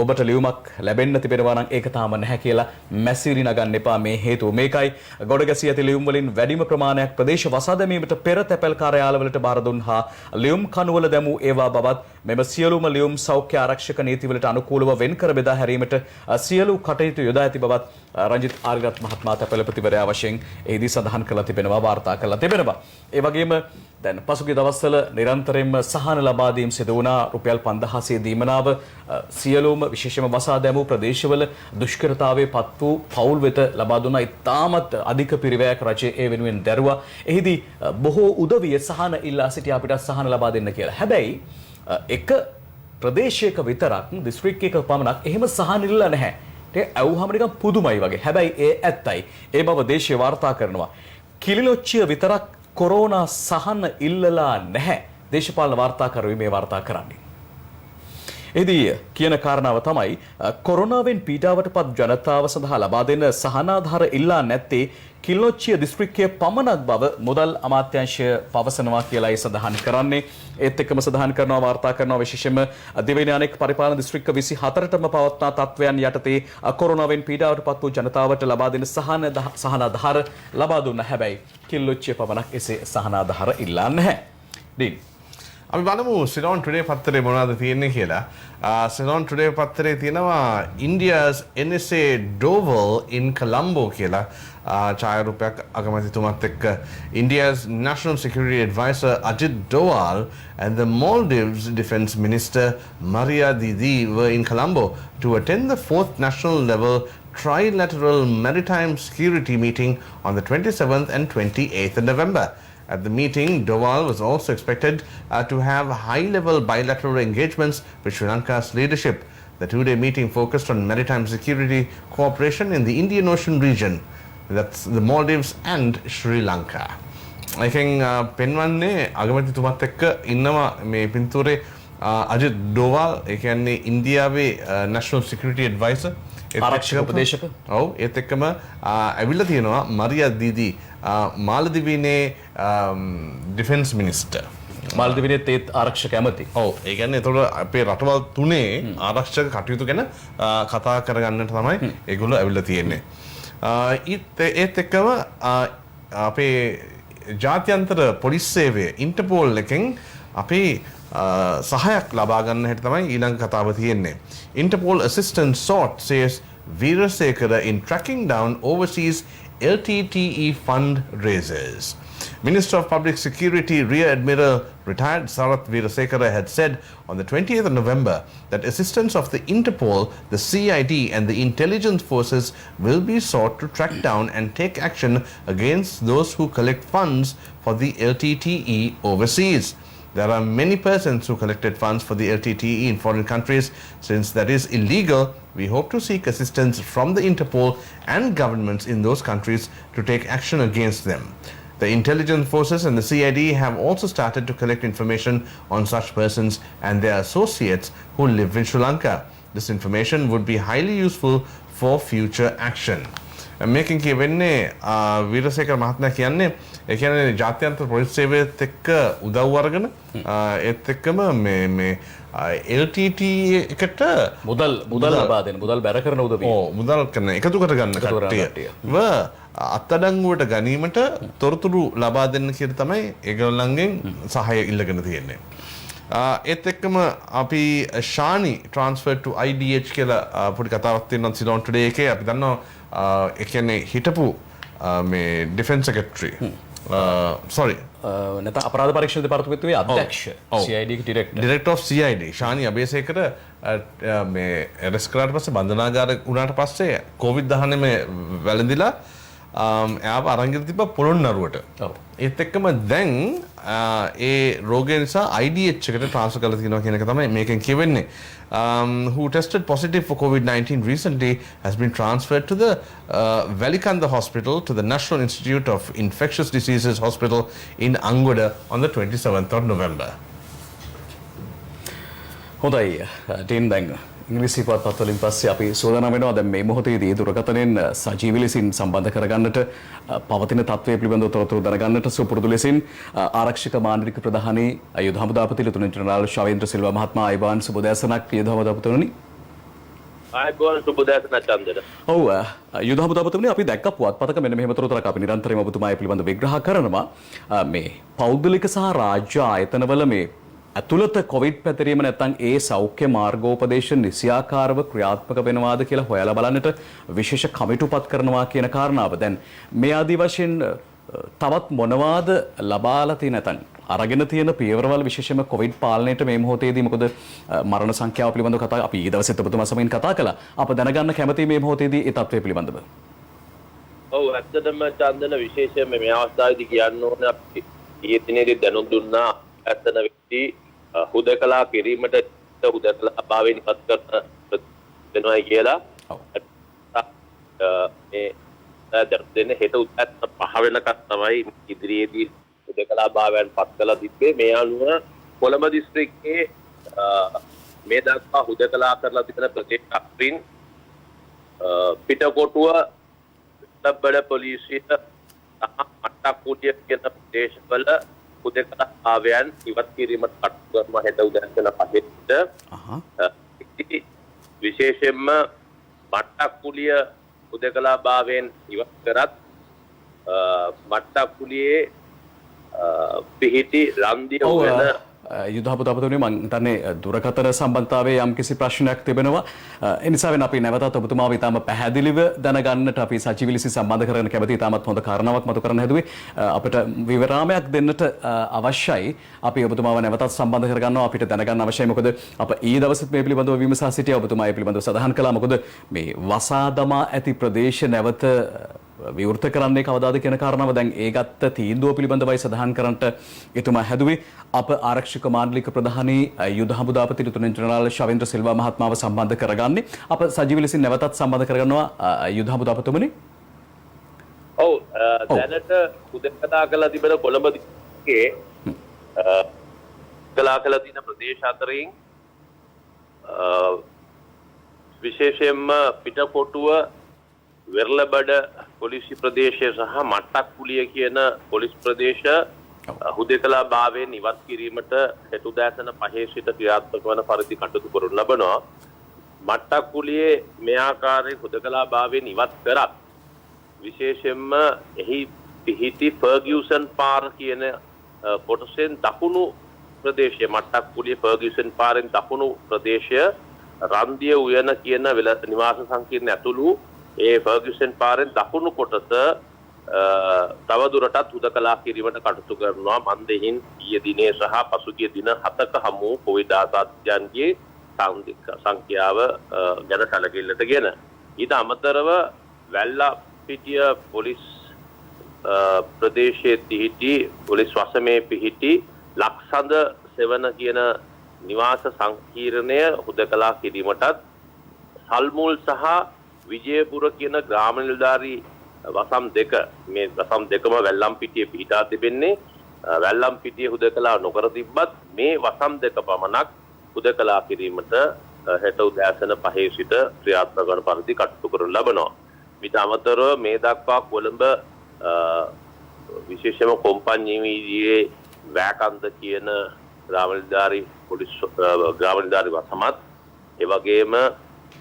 ඔබට ලියුමක් ලැබෙන්න තිබෙනවා නම් ඒක තාම නැහැ කියලා මැසිරි නගන්න එපා. මේ හේතුව මේකයි. ගොඩ ගැසී ඇති ලියුම් වලින් වැඩිම ප්‍රමාණයක් ප්‍රදේශ වසා දැමීමට පෙර තැපැල් කාර්යාලවලට බාර දුන් හා ලියුම් කණුවල දැමූ ඒවා බවත් මෙම සියලුම ලියුම් සෞඛ්‍ය ආරක්ෂක නීති වලට අනුකූලව වෙන් කර බෙදා හැරීමට සියලු කටයුතු යොදා ඇති බවත් රංජිත් ආරිරත් මහත්මයා තැපැල්පතිවරයා වශයෙන් එහිදී සඳහන් කරලා තිබෙනවා, වාර්තා කරලා තිබෙනවා. ඒ වගේම දැන් පසුගිය දවස්වල නිරන්තරයෙන්ම සහන ලබා දීම් සිදු වුණා. රුපියල් 5000 දීමනාව සියලුම විශේෂම වසා දැමූ ප්‍රදේශවල දුෂ්කරතාවයේ පත් වූ පවුල් වෙත ලබා දුන්නා. ඉතාමත් අධික පිරිවැයක් රජය ඒ වෙනුවෙන් දැරුවා. එහිදී බොහෝ උදවිය සහන ඉල්ලා සිටි අපිට සහන ලබා දෙන්න කියලා. හැබැයි එක ප්‍රදේශයක විතරක් දිස්ත්‍රික්කයක පමණක් එහෙම සහන ඉල්ලලා නැහැ. ඒක ඇව්වහම නිකන් පුදුමයි වගේ. හැබැයි ඒ ඇත්තයි. ඒ බව දේශීය වාර්තා කරනවා. කිලිනොච්චිය විතරක් කොරෝනා සහන ඉල්ලලා නැහැ. දේශපාලන වාර්තාකරුවෝ මේ වාර්තා කරන්නේ. එදී කියන කාරණාව තමයි කොරෝනාවෙන් පීඩාවටපත් ජනතාව සඳහා ලබා දෙන සහනාධාර ඉල්ලා නැත්තේ කිල්ලොච්චිය දිස්ත්‍රික්කයේ පමණක් බව මුදල් අමාත්‍යාංශය පවසනවා කියලායි සඳහන් කරන්නේ. ඒත් එක්කම සඳහන් කරනවා වාර්තා කරනවා විශේෂයෙන්ම දිවයින අනෙක් පරිපාලන දිස්ත්‍රික්ක 24ටම පවත්නා තත්වයන් යටතේ කොරෝනාවෙන් පීඩාවටපත් වූ ජනතාවට ලබා දෙන සහනාධාර ලබා දුන්නා. හැබැයි කිල්ලොච්චිය පමණක් එසේ සහනාධාර ඉල්ලා නැහැ. ඩීන් අපි බලමු සිලෝන් ටුඩේ පත්තරේ මොනවද තියෙන්නේ කියලා. සිලෝන් ටුඩේ පත්තරේ තියෙනවා India's NSA Doval in Colombo කියලා ඡායාරූපයක් අගමැතිතුමත් එක්ක India's National Security Advisor Ajit Doval and the Maldives Defence Minister Maria Didi were in Colombo to attend the 4th national level trilateral maritime security meeting on the 27th and 28th of November. At the meeting, Doval was also expected to have high-level bilateral engagements with Sri Lanka's leadership. The two-day meeting focused on maritime security cooperation in the Indian Ocean region. That's the Maldives and Sri Lanka. I think පෙන්වන්නේ අගමැතිතුමත් එක්ක ඉන්නවා මේ පින්තූරේ අජිත් ඩෝවල් ඒ කියන්නේ ඉන්දියාවේ national security advisor ආරක්ෂක උපදේශක. ඔව් ඒත් එක්කම ඇවිල්ලා තියෙනවා මරියා දීදී මාලදිවයිනේ ඩිෆෙන්ස් මිනිස්ටර්. මාලදිවයිනේත් ඒත් ආරක්ෂක ඇමති. ඔව් ඒ කියන්නේ එතකොට අපේ රටවල් තුනේ ආරක්ෂක කටයුතු ගැන කතා කරගන්නට තමයි ඒගොල්ලෝ ඇවිල්ලා තියෙන්නේ. ඒත් එක්කම අපේ ජාත්‍යන්තර පොලිස් සේවය ඉන්ටර්පෝල් එකෙන් අපේ සහයක් ලබා ගන්න හැටි තමයි ඊළඟ කතාව තියෙන්නේ. Interpol assistance sought, says Veerasekara, in tracking down overseas LTTE fund raisers. Minister of Public Security Rear Admiral retired Sarath Veerasekara had said on the 20th of November that assistance of the Interpol, the CID and the intelligence forces will be sought to track down and take action against those who collect funds for the LTTE overseas. There are many persons who collected funds for the LTTE in foreign countries. Since that is illegal, we hope to seek assistance from the Interpol and governments in those countries to take action against them. The intelligence forces and the CID have also started to collect information on such persons and their associates who live in Sri Lanka. This information would be highly useful for future action. මේකෙන් කියවෙන්නේ වීරසේකර මහත්මයා කියන්නේ ඒ කියන්නේ ජාත්‍යන්තර police සේවයත් එක්ක උදව් අරගෙන ඒත් එක්කම මේ LTT එකට මුදල් ලබා දෙන මුදල් බැර කරන උදවිය. ඔව් මුදල් කරන එකතු කර ගන්න කට්ටියව අත්අඩංගුවට ගැනීමට තොරතුරු ලබා දෙන්න කියලා තමයි ඒගොල්ලන්ගෙන් සහාය ඉල්ලගෙන තියෙන්නේ. ඒත් එක්කම අපි ශානි transferred to IDH කියලා පොඩි කතාවක් තියෙනවා සිලෝන් ටුඩේ එකේ. අපි දන්නවා ඒ කියන්නේ හිටපු මේ ඩිෆෙන්ස් සෙක්‍රටරි නැත්නම් අපරාධ පරීක්ෂණ දෙපාර්තමේන්තුවේ අධ්‍යක්ෂ CID director of CID Shani Abeysekara මේ ඇරෙස්ට් කරාට පස්සේ බන්ධනාගාර වුණාට පස්සේ COVID-19 වැළඳිලා එයාව අරන් ගිහින් තිබ්බා පොළොන්නරුවට. ඒත් එක්කම දැන් ඒ රෝගය නිසා IDH එකට ට්‍රාන්ස්ෆර් කරලා තියෙනවා කියන එක තමයි මේකෙන් කියවෙන්නේ. Who tested positive for COVID-19 recently has been transferred to the Velikanda Hospital to the National Institute of Infectious Diseases Hospital in Angoda on the 27th of November. හොඳයි ටීන් දැන් ඉංග්‍රීසි පුවත්පත් වලින් පස්සේ අපි සෝදානම් වෙනවා දැන් මේ මොහොතේදී දුරකථනයෙන් සජීවී ලෙසින් සම්බන්ධ කරගන්නට පවතින තත්ත්වය පිළිබඳව තොරතුරු දැනගන්නට සුපුරුදු ලෙසින් ආරක්ෂක මාණ්ඩලික ප්‍රධානී යුද හමුදාපති ලෙතුනන්ට් ජෙනරාල් ශවේන්ද්‍ර සිල්වා මහත්මයා අයබාන් සුබෝදෑසනක් යුද හමුදාපතිතුමනි. ආයබෝන් සුබෝදෑසන චන්දන. ඔව් යුද හමුදාපතිතුමනි අපි දැක්ක පුවත්පතක මෙන්න මෙහෙම තොරතුරක් අපි නිරන්තරයෙන්ම ඔබතුමා ඒ පිළිබඳව විග්‍රහ කරනවා මේ පෞද්ගලික සහ රාජ්‍ය ආයතනවල මේ ඇතුළත කොවිඩ් පැතිරීම නැත්නම් ඒ සෞඛ්‍ය මාර්ගෝපදේශ නිසියාකාරව ක්‍රියාත්මක වෙනවාද කියලා හොයලා බලන්නට විශේෂ කමිටුපත් කරනවා කියන කාරණාව. දැන් මේ ආදි වශයෙන් තවත් මොනවාද ලබාලා තියෙන නැත්නම් අරගෙන තියෙන පියවරවල විශේෂයෙන්ම කොවිඩ් පාලනයට මේ මොහොතේදී මොකද මරණ සංඛ්‍යාව පිළිබඳව කතා අපි ඊ දවසෙත් ඔබතුමා සමගින් කතා කළා. අප දැනගන්න කැමතියි මේ මොහොතේදී ඒ තත්ත්වය පිළිබඳව. ඔව් ඇත්තටම චන්දන විශේෂයෙන්ම මේ අවස්ථාවේදී කියන්න ඕනේ අපි ඊයේ දිනේදී දැනුම් දුන්නා ඇත්තන වෙච්චි හුදකලා කිරීමට හුදකලා භාවයෙන් ඉපත් කරන වෙනවා කියලා. මේ දැන් හෙට උත්සාහ 5 වෙනකන් තමයි ඉදිරියේදී හුදකලා භාවයෙන් පත් කළා තිබ්බේ. මේ අනුව කොළඹ දිස්ත්‍රික්කයේ මේ දක්වා හුදකලා කරලා තිබෙන ප්‍රදේශ අත්රින් පිටකොටුව ලබ්බඩ පොලිසිය සහ මට්ටක්කුඩිය කියන ප්‍රදේශවල හුදකලා ආවයන් ඉවත් කිරීමට කටයුතු කරනවා හෙට උදෑසන 5ට විශේෂයෙන්ම මට්ටක්කුඩිය හුදකලා භාවයෙන් ඉවත් කරත් මට්ටක්කුඩියේ පිහිටි රන්දිය වෙන යුදහපුතාපතුනේ මම හිතන්නේ දුරකථන සම්බන්ධතාවයේ යම්කිසි ප්‍රශ්නයක් තිබෙනවා. ඒ නිසාවෙන් අපි නැවතත් ඔබතුමාව ඉතාම පැහැදිලිව දැනගන්නට අපි සජීවී ලෙස සම්බන්ධ කරගෙන කැමති ඉතාමත් හොඳ කාරණාවක් මතු කරන්න හැදුවේ. අපිට විවරාමයක් දෙන්නට අවශ්‍යයි. අපි ඔබතුමාව නැවතත් සම්බන්ධ කරගන්නවා. අපිට දැනගන්න අවශ්‍යයි. මොකද අප ඊ දවසෙත් මේ පිළිබඳව විමසා සිටියා. ඔබතුමා ඒ පිළිබඳව සඳහන් කළා. මොකද මේ වසා දමා ඇති ප්‍රදේශ නැවත විවෘත කරන්නේ කවදාද කියන කාරණාව දැන් ඒ ගත්ත තීන්දුව පිළිබඳවයි සඳහන් කරන්නට එතුමා හැදුවේ. අප ආරක්ෂක මාණ්ඩලික ප්‍රධානී යුද හමුදාපති ලෙතනන්ට් ජනරාල් ශවේන්ද්‍ර සිල්වා මහත්මයාව සම්බන්ධ කරගන්නේ. අප සජීවී ලෙසින් නැවතත් සම්බන්ධ කරගන්නවා යුද හමුදාපතිතුමනි. ඔව් දැනට හුදකලා කළා තිබෙන කොළඹ දිස්ත්‍රික්කයේ කළා තියෙන ප්‍රදේශ අතරින් විශේෂයෙන්ම පිටකොටුව වෙරළබඩ පොලිසි ප්‍රදේශය සහ මට්ටක්කුලිය කියන පොලිස් ප්‍රදේශ හුදකලා භාවයෙන් ඉවත් කිරීමට හෙට උදෑසන 5 සිට ක්‍රියාත්මක වන පරිදි කටයුතු කරනු ලබනවා. මට්ටක්කුලියේ මේ ආකාරයෙන් හුදකලා භාවයෙන් ඉවත් කරත් විශේෂයෙන්ම එහි පිහිටි ෆර්ගියුසන් පාර කියන කොටසෙන් දකුණු ප්‍රදේශය මට්ටක්කුලිය ෆර්ගියුසන් පාරෙන් දකුණු ප්‍රදේශය රන්දිය උයන කියන නිවාස සංකීර්ණ ඇතුළු ඒ ෆර්ගියුසන් පාරෙන් දකුණු කොටස තවදුරටත් හුදකලා කිරීමට කටයුතු කරනවා. මන්දෙහින් ඊයේ දිනේ සහ පසුගිය දින 7ක හමු කොවිඩ් ආසාදිතයන්ගේ සංඛ්‍යාව ගැන සැලකිල්ලටගෙන ඊට අමතරව වැල්ලාපිටිය පොලිස් ප්‍රදේශයේ පිහිටි පොලිස් වසමේ පිහිටි ලක්සඳ සෙවන කියන නිවාස සංකීර්ණය හුදකලා කිරීමටත් සල්මුල් සහ විජයපුර කියන ග්‍රාම නිලධාරී වසම් දෙක මේ වසම් දෙකම වැල්ලම්පිටියේ පිහිටා තිබෙන්නේ. වැල්ලම්පිටියේ හුදකලා නොකර තිබ්බත් මේ වසම් දෙක පමණක් හුදකලා කිරීමට හෙට උදෑසන 5 සිට ක්‍රියාත්මක වන පරිදි කටයුතු කරනු ලබනවා. ඊට අමතරව මේ දක්වා කොළඹ විශේෂම කොම්පඤ්ඤියේ වැකන්ද කියන ග්‍රාම නිලධාරී පොලිස් ග්‍රාම නිලධාරී වසමත් ඒ වගේම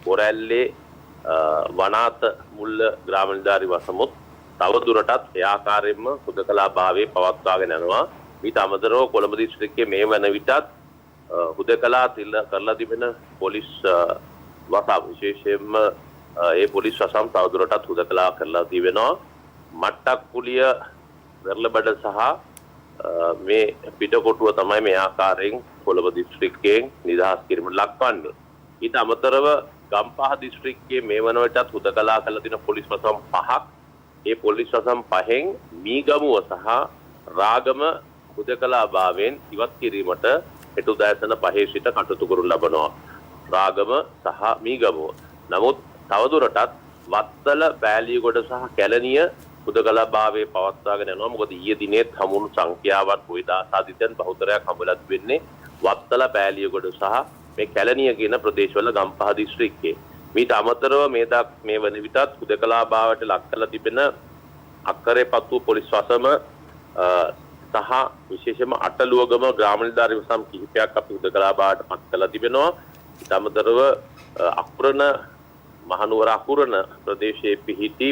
බොරැල්ලේ වනාත මුල්ල ග්‍රාම නිලධාරී වසමුත් තවදුරටත් ඒ ආකාරයෙන්ම හුදකලා භාවයේ පවත්වාගෙන යනවා. ඊට අමතරව කොළඹ දිස්ත්‍රික්කයේ මේ වන විටත් හුදකලා කරලා තිබෙන පොලිස් වසම් විශේෂයෙන්ම ඒ පොලිස් වසම් තවදුරටත් හුදකලා කරලා තිබෙනවා. මට්ටක්කුලිය වෙරළබඩ සහ මේ පිටකොටුව තමයි මේ ආකාරයෙන් කොළඹ දිස්ත්‍රික්කයෙන් නිදහස් කිරීමට ලක්වන්නේ. ඊට අමතරව ගම්පහ දිස්ත්‍රික්කයේ මේ වන විටත් හුදකලා කරලා තියෙන පොලිස් වසම් 5ක් ඒ පොලිස් වසම් 5න් මීගමුව සහ රාගම හුදකලා භාවයෙන් ඉවත් කිරීමට හෙට උදෑසන 5 සිට කටයුතු කරනු ලබනවා. රාගම සහ මීගමුව. නමුත් තවදුරටත් වත්තල පෑලියගොඩ සහ කැලණිය හුදකලා භාවයේ පවත්වාගෙන යනවා. මොකද ඊයේ දිනේත් හමුණු සංඛ්‍යාවක් කොයිද ආසාදිතයන් බහුතරයක් හම්බෙලා තිබෙන්නේ වත්තල පෑලියගොඩ සහ මේ කැලණිය කියන ප්‍රදේශවල ගම්පහ දිස්ත්‍රික්කයේ. මීට අමතරව මේ වන විටත් හුදකලා භාවයට ලක් කරලා තිබෙන අක්කරේ පත්තුව පොලිස් වසම සහ විශේෂයෙන්ම අටලුවගම ග්‍රාම නිලධාරී වසම් කිහිපයක් අපි හුදකලා භාවයට පත් කරලා තිබෙනවා. ඊට අමතරව අකුරණ මහනුවර අකුරණ ප්‍රදේශයේ පිහිටි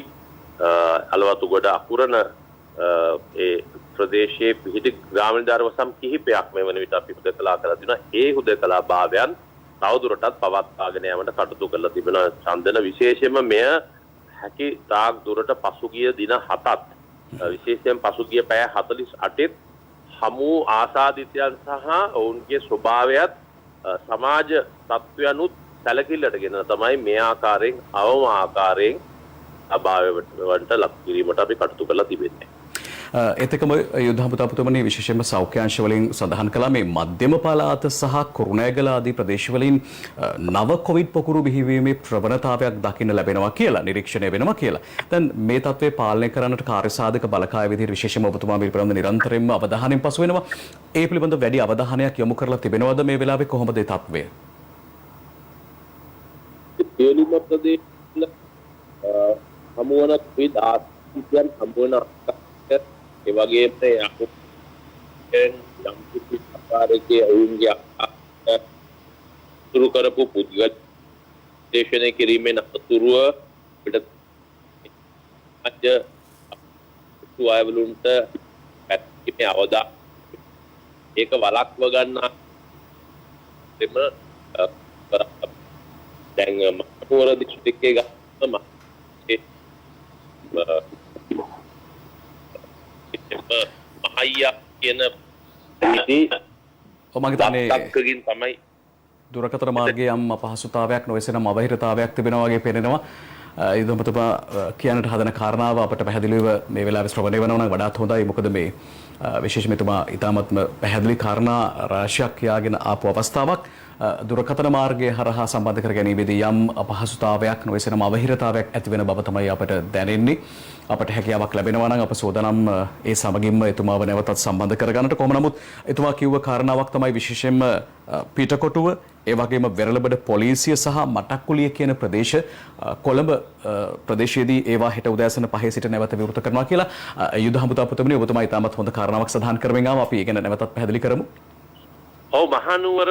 අලවතුගොඩ අකුරණ ඒ ප්‍රදේශයේ පිහිටි ග්‍රාම නිලධාරී වසම් කිහිපයක් මේ වන විට අපි හුදකලා කරලා තිනවා. ඒ හුදකලා භාවයන් තවදුරටත් පවත්වාගෙන යාමට කටයුතු කරලා තිබෙනවා. චන්දන විශේෂයෙන්ම මෙය හැකි තාක් දුරට පසුගිය දින 7ත් විශේෂයෙන් පසුගිය පැය 48ත් හමු ආසාදිතයන් සහ ඔවුන්ගේ ස්වභාවයත් සමාජ තත්ත්වයන්ුත් සැලකිල්ලටගෙන තමයි මේ ආකාරයෙන් අවම ආකාරයෙන් අභාවයට ලක් කිරීමට අපි කටයුතු කරලා තිබෙන්නේ. එතකම යුද හමුදාපතිතුමනි විශේෂයෙන්ම සෞඛ්‍ය අංශ වලින් සඳහන් කළා මේ මධ්‍යම පළාත සහ කුරුණෑගල ආදී ප්‍රදේශවලින් නව කොවිඩ් පොකුරු බිහිවීමේ ප්‍රවණතාවයක් දකින්න ලැබෙනවා කියලා නිරීක්ෂණය වෙනවා කියලා. දැන් මේ තත්ත්වය පාලනය කරන්නට කාර්යසාධක බලකාය විදිහට විශේෂයෙන්ම ඔබතුමා මේ පිළිබඳව නිරන්තරයෙන්ම අවධානයෙන් පසු වෙනවා. ඒ පිළිබඳව වැඩි අවධානයක් යොමු කරලා තිබෙනවද මේ වෙලාවේ කොහොමද ඒ තත්ත්වය? ප්‍රදේශවල හමුවන විවිධ ආස්තියන් හමුවන ඒ වගේම යම් කිසි ආකාරයක ඔවුන්ගේ තුරු කරපු පුද්ගල දේශනය කිරීමෙන් අතුරුව පිට අයවලුන්ට පැත්ීමේ අවදා ඒක වළක්ව ගන්නා දැන් මහනුවර දිස්ත්‍රික්කයේ ගත්තම මහයියා කියන ඉදී මම හිතන්නේ තක්කකින් තමයි දුරකථන මාර්ගයේ යම් අපහසුතාවයක් නොවැසෙනම් අවහිරතාවයක් තිබෙනවා වගේ පේනවා. ඉදමතුමා කියන්නට හදන කාරණාව අපට පැහැදිලිව මේ වෙලාවේ ශ්‍රවණය වෙනවා නම් වඩාත් හොඳයි. මොකද මේ විශේෂයෙන්ම එතුමා ඊටාත්ම පැහැදිලි කාරණා රාශියක් කියාගෙන ආපු අවස්ථාවක් දුරකථන මාර්ගය හරහා සම්බන්ධ කර ගැනීමේදී යම් අපහසුතාවයක් නොවැසෙනම් අවහිරතාවයක් ඇති වෙන බව තමයි අපට දැනෙන්නේ. අපට හැකියාවක් ලැබෙනවා නම් අප සෝදානම් ඒ සමගින්ම එතුමාව නැවතත් සම්බන්ධ කරගන්නට. කොහොම නමුත් එතුමා කිව්ව කාරණාවක් තමයි විශේෂයෙන්ම පිටකොටුව ඒ වගේම වෙරළබඩ පොලිසිය සහ මටක්කුලිය කියන ප්‍රදේශ කොළඹ ප්‍රදේශයේදී ඒවා හෙට උදෑසන 5 සිට නැවත විවෘත කරනවා කියලා යුද හමුදාපතිතුමනි ඔබතුමා ඉතාමත් හොඳ කාරණාවක් සඳහන් කරමින් ආවා. අපි ඒ ගැන නැවතත් පැහැදිලි කරමු. ඔව් මහනුවර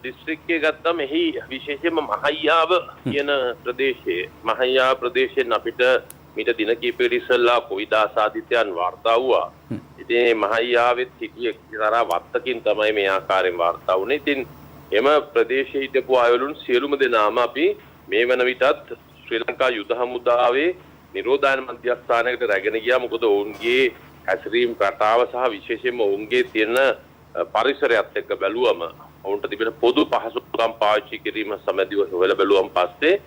දිස්ත්‍රික්කයේ ගත්තම එහි විශේෂයෙන්ම මහයියාව කියන ප්‍රදේශයේ මහයියාව ප්‍රදේශයෙන් අපිට මීට දින කිහිපයකට ඉස්සෙල්ලා කොවිඩ් ආසාදිතයන් වාර්තා වුණා. ඉතින් මේ මහයියාවෙත් සිටිය එක්තරා වත්තකින් තමයි මේ ආකාරයෙන් වාර්තා වුණේ. ඉතින් එම ප්‍රදේශයේ හිටපු අයවලුන් සියලුම දෙනාම අපි මේ වන විටත් ශ්‍රී ලංකා යුද හමුදාවේ නිරෝධායන මධ්‍යස්ථානයකට රැගෙන ගියා. මොකද ඔවුන්ගේ හැසිරීම් රටාව සහ විශේෂයෙන්ම ඔවුන්ගේ තියෙන පරිසරයත් එක්ක බැලුවම ඔවුන්ට තිබෙන පොදු පහසුකම් පාවිච්චි කිරීම සමගිව හොයලා බැලුවම පස්සේ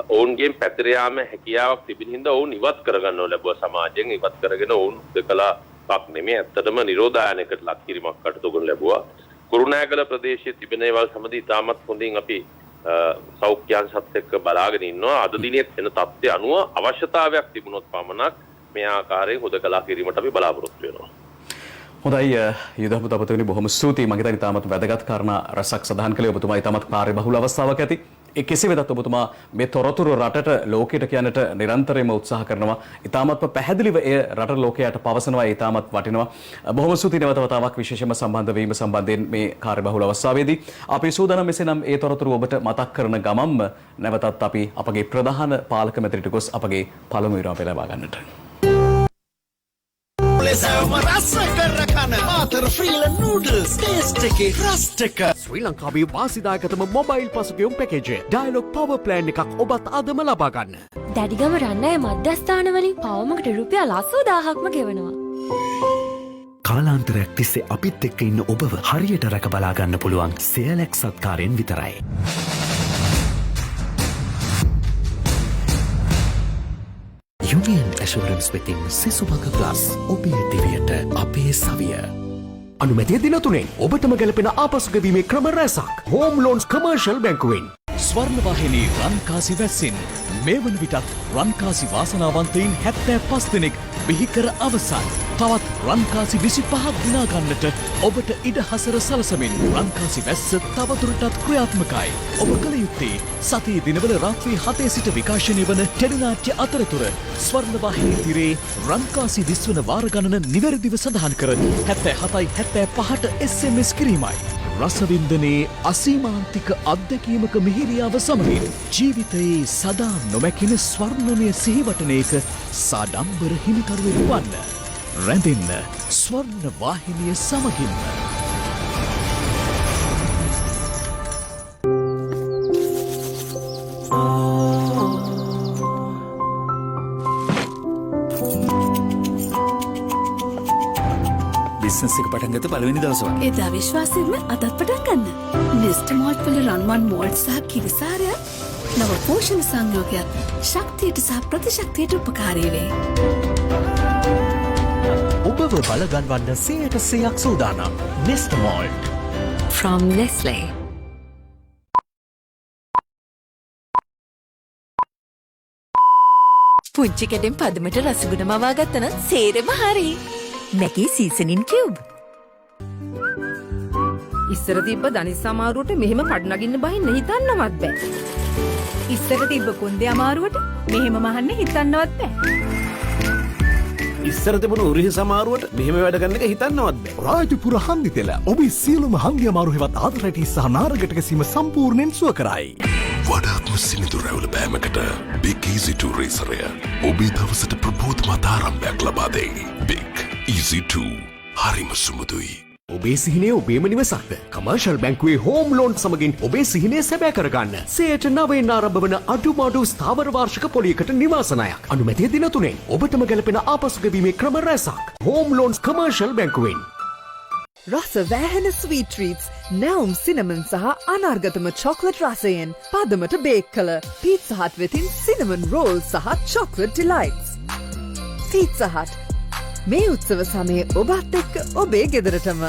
ඔවුන්ගේ පැතිර යාම හැකියාවක් තිබෙන හින්දා ඔවුන් ඉවත් කරගන්නව ලැබුවා. සමාජයෙන් ඉවත් කරගෙන ඔවුන් දෙකලා පක් නෙමෙයි ඇත්තටම නිරෝධායනයකට ලක් කිරීමක් කටයුතු කරන ලැබුවා. කුරුණෑගල ප්‍රදේශයේ තිබෙන ඒවල් සම්බන්ධී ඉතාමත් හොඳින් අපි සෞඛ්‍යාංශත් එක්ක බලාගෙන ඉන්නවා. අද දිනේ වෙන තත්ත්වය අනුව අවශ්‍යතාවයක් තිබුණොත් පමණක් මේ ආකාරයෙන් හොදකලා කිරීමට අපි බලාපොරොත්තු වෙනවා. හොඳයි යුද හමුදාපතිතුමනි බොහොම ස්තුතියි. මම හිතන්නේ ඉතාමත් වැදගත් කාරණා රසක් සඳහන් කළේ. ඔබතුමා ඉතාමත් කාර්යබහුල අවස්ථාවක් ඇති. ඒ කෙසේ වෙතත් ඔබතුමා මේ තොරතුරු රටට ලෝකයට කියන්නට නිරන්තරයෙන්ම උත්සාහ කරනවා. ඉතාමත්ම පැහැදිලිව එය රට ලෝකයට පවසනවා. ඒ ඉතාමත් වටිනවා. බොහොම ස්තුතියි නැවත වතාවක් විශේෂයෙන්ම සම්බන්ධ වීම සම්බන්ධයෙන් මේ කාර්යබහුල අවස්ථාවේදී. අපි සූදානම් මෙසේනම් ඒ තොරතුරු ඔබට මතක් කරන ගමන්ම නැවතත් අපි අපගේ ප්‍රධාන පාලක මැදිරියට ගොස් අපගේ පළමු විරාමය ලබා ගන්නට. ශ්‍රී ලංකාවේ වාසිදායකතම මොබයිල් පසුගියුම් පැකේජය ඩයලොග් පවර් ප්ලෑන් එකක් ඔබත් අදම ලබා ගන්න. දැඩිගම රන්නය මධ්‍යස්ථානවලින් පවමකට රුපියල් 80000ක්ම ගෙවනවා. කාලාන්තරයක් තිස්සේ අපිත් එක්ක ඉන්න ඔබව හරියට රැක බලා ගන්න පුළුවන් සේලෙක් සත්කාරයෙන් විතරයි. Union Assurance වෙතින් සිසුමග ප්ලස් ඔබේ දිවියට අපේ සවිය. අනුමැතිය දින 3 ඔබටම ගැලපෙන ආපසු ගෙවීමේ ක්‍රම රැසක් හෝම් ලෝන්ස් කමර්ෂල් බැංකුවෙන්. ස්වර්ණවාහිනී රන්කාසි වැස්සින් මේ වන විටත් රන්කාසි වාසනාවන්තයින් 75 දෙනෙක් බිහිකර අවසන්. තවත් රන්කාසි 25ක් දිනා ගන්නට ඔබට ඉඩ හසර සලසමින් රන්කාසි වැස්ස තවදුරටත් ක්‍රියාත්මකයි. ඔබ කළ යුත්තේ සතියේ දිනවල රාත්‍රී 7 සිට විකාශනය වන ටෙලිනාට්‍ය අතරතුර ස්වර්ණවාහිනී තිරේ රන්කාසි දිස්වන වාර ගණන නිවැරදිව සඳහන් කර 77.75ට SMS කිරීමයි. රසවින්දනයේ අසීමාන්තික අත්දැකීමක මිහිරියාව සමගින් ජීවිතයේ සදා නොමැකෙන ස්වර්ණමය සිහිවටනයක සාඩම්බර හිමිකරුවෙකු වන්න. රැඳෙන්න ස්වර්ණ වාහිනිය සමගින්ම. බිස්නස් එක පටන් ගත්ත පළවෙනි දවස වගේ. එදා විශ්වාසයෙන්ම අදත් පටන් ගන්න. නෙස්ට් මාල්ට් වල රන්වන් මෝල්ට් සහ කිරිසාරය නව පෝෂණ සංයෝගයක් ශක්තියට සහ ප්‍රතිශක්තියට උපකාරී වේ. ඔබව බලගන්වන්න 100% සූදානම්. Nest malt. From Nestle. පුංචි කැඩෙන් පදමට රසගුණ මවා ගත්තන සේරම හරි. මැකී සීසනින් කියුබ්. ඉස්සර තිබ්බ දනිස් අමාරුවට මෙහෙම කඩනගින්න බහින්න හිතන්නවත් බෑ. ඉස්සර තිබ්බ කොන්දේ අමාරුවට මෙහෙම මහන්න හිතන්නවත් බෑ. ඉස්සර තිබුණු උරිහි සමාරුවට මෙහෙම වැඩ කරන එක හිතන්නවත් බෑ. රාජපුර හන්දි තෙල ඔබේ සියලුම හන්දි අමාරු හෙවත් ආතරයිටිස් සහ නාරගටක සීම සම්පූර්ණයෙන් සුව කරයි. වඩාත්ම සිනිඳු රැවුල බෑමකට Big Easy 2 රේසරය ඔබේ දවසට ප්‍රබෝධමත් ආරම්භයක් ලබා දෙයි. Big Easy 2 හරිම සුමුදුයි. ඔබේ සිහිනේ ඔබේම නිවසක්ද? කමර්ෂල් බැංකුවේ හෝම් ලෝන් සමගින් ඔබේ සිහිනේ සැබෑ කරගන්න. සේට නවයෙන් ආරම්භ වන අඩුමාඩු ස්ථාවර වාර්ෂික පොලියකට නිවාස ණයක්. අනුමැතිය දින 3න් ඔබටම ගැලපෙන ආපසු ගෙවීමේ ක්‍රම රැසක්. හෝම් ලෝන්ස් කමර්ෂල් බැංකුවෙන්. රස වැහැෙන ස්වීට් ට්‍රීට්ස් නැවුම් සිනමන් සහ අනාර්ගතම චොක්ලට් රසයෙන් පදමට බේක් කළ පීට්සා හට් වෙතින් සිනමන් රෝල් සහ චොක්ලට් ඩිලයිට්ස්. පීට්සා හට් මේ උත්සව සමයේ ඔබත් එක්ක ඔබේ ගෙදරටම.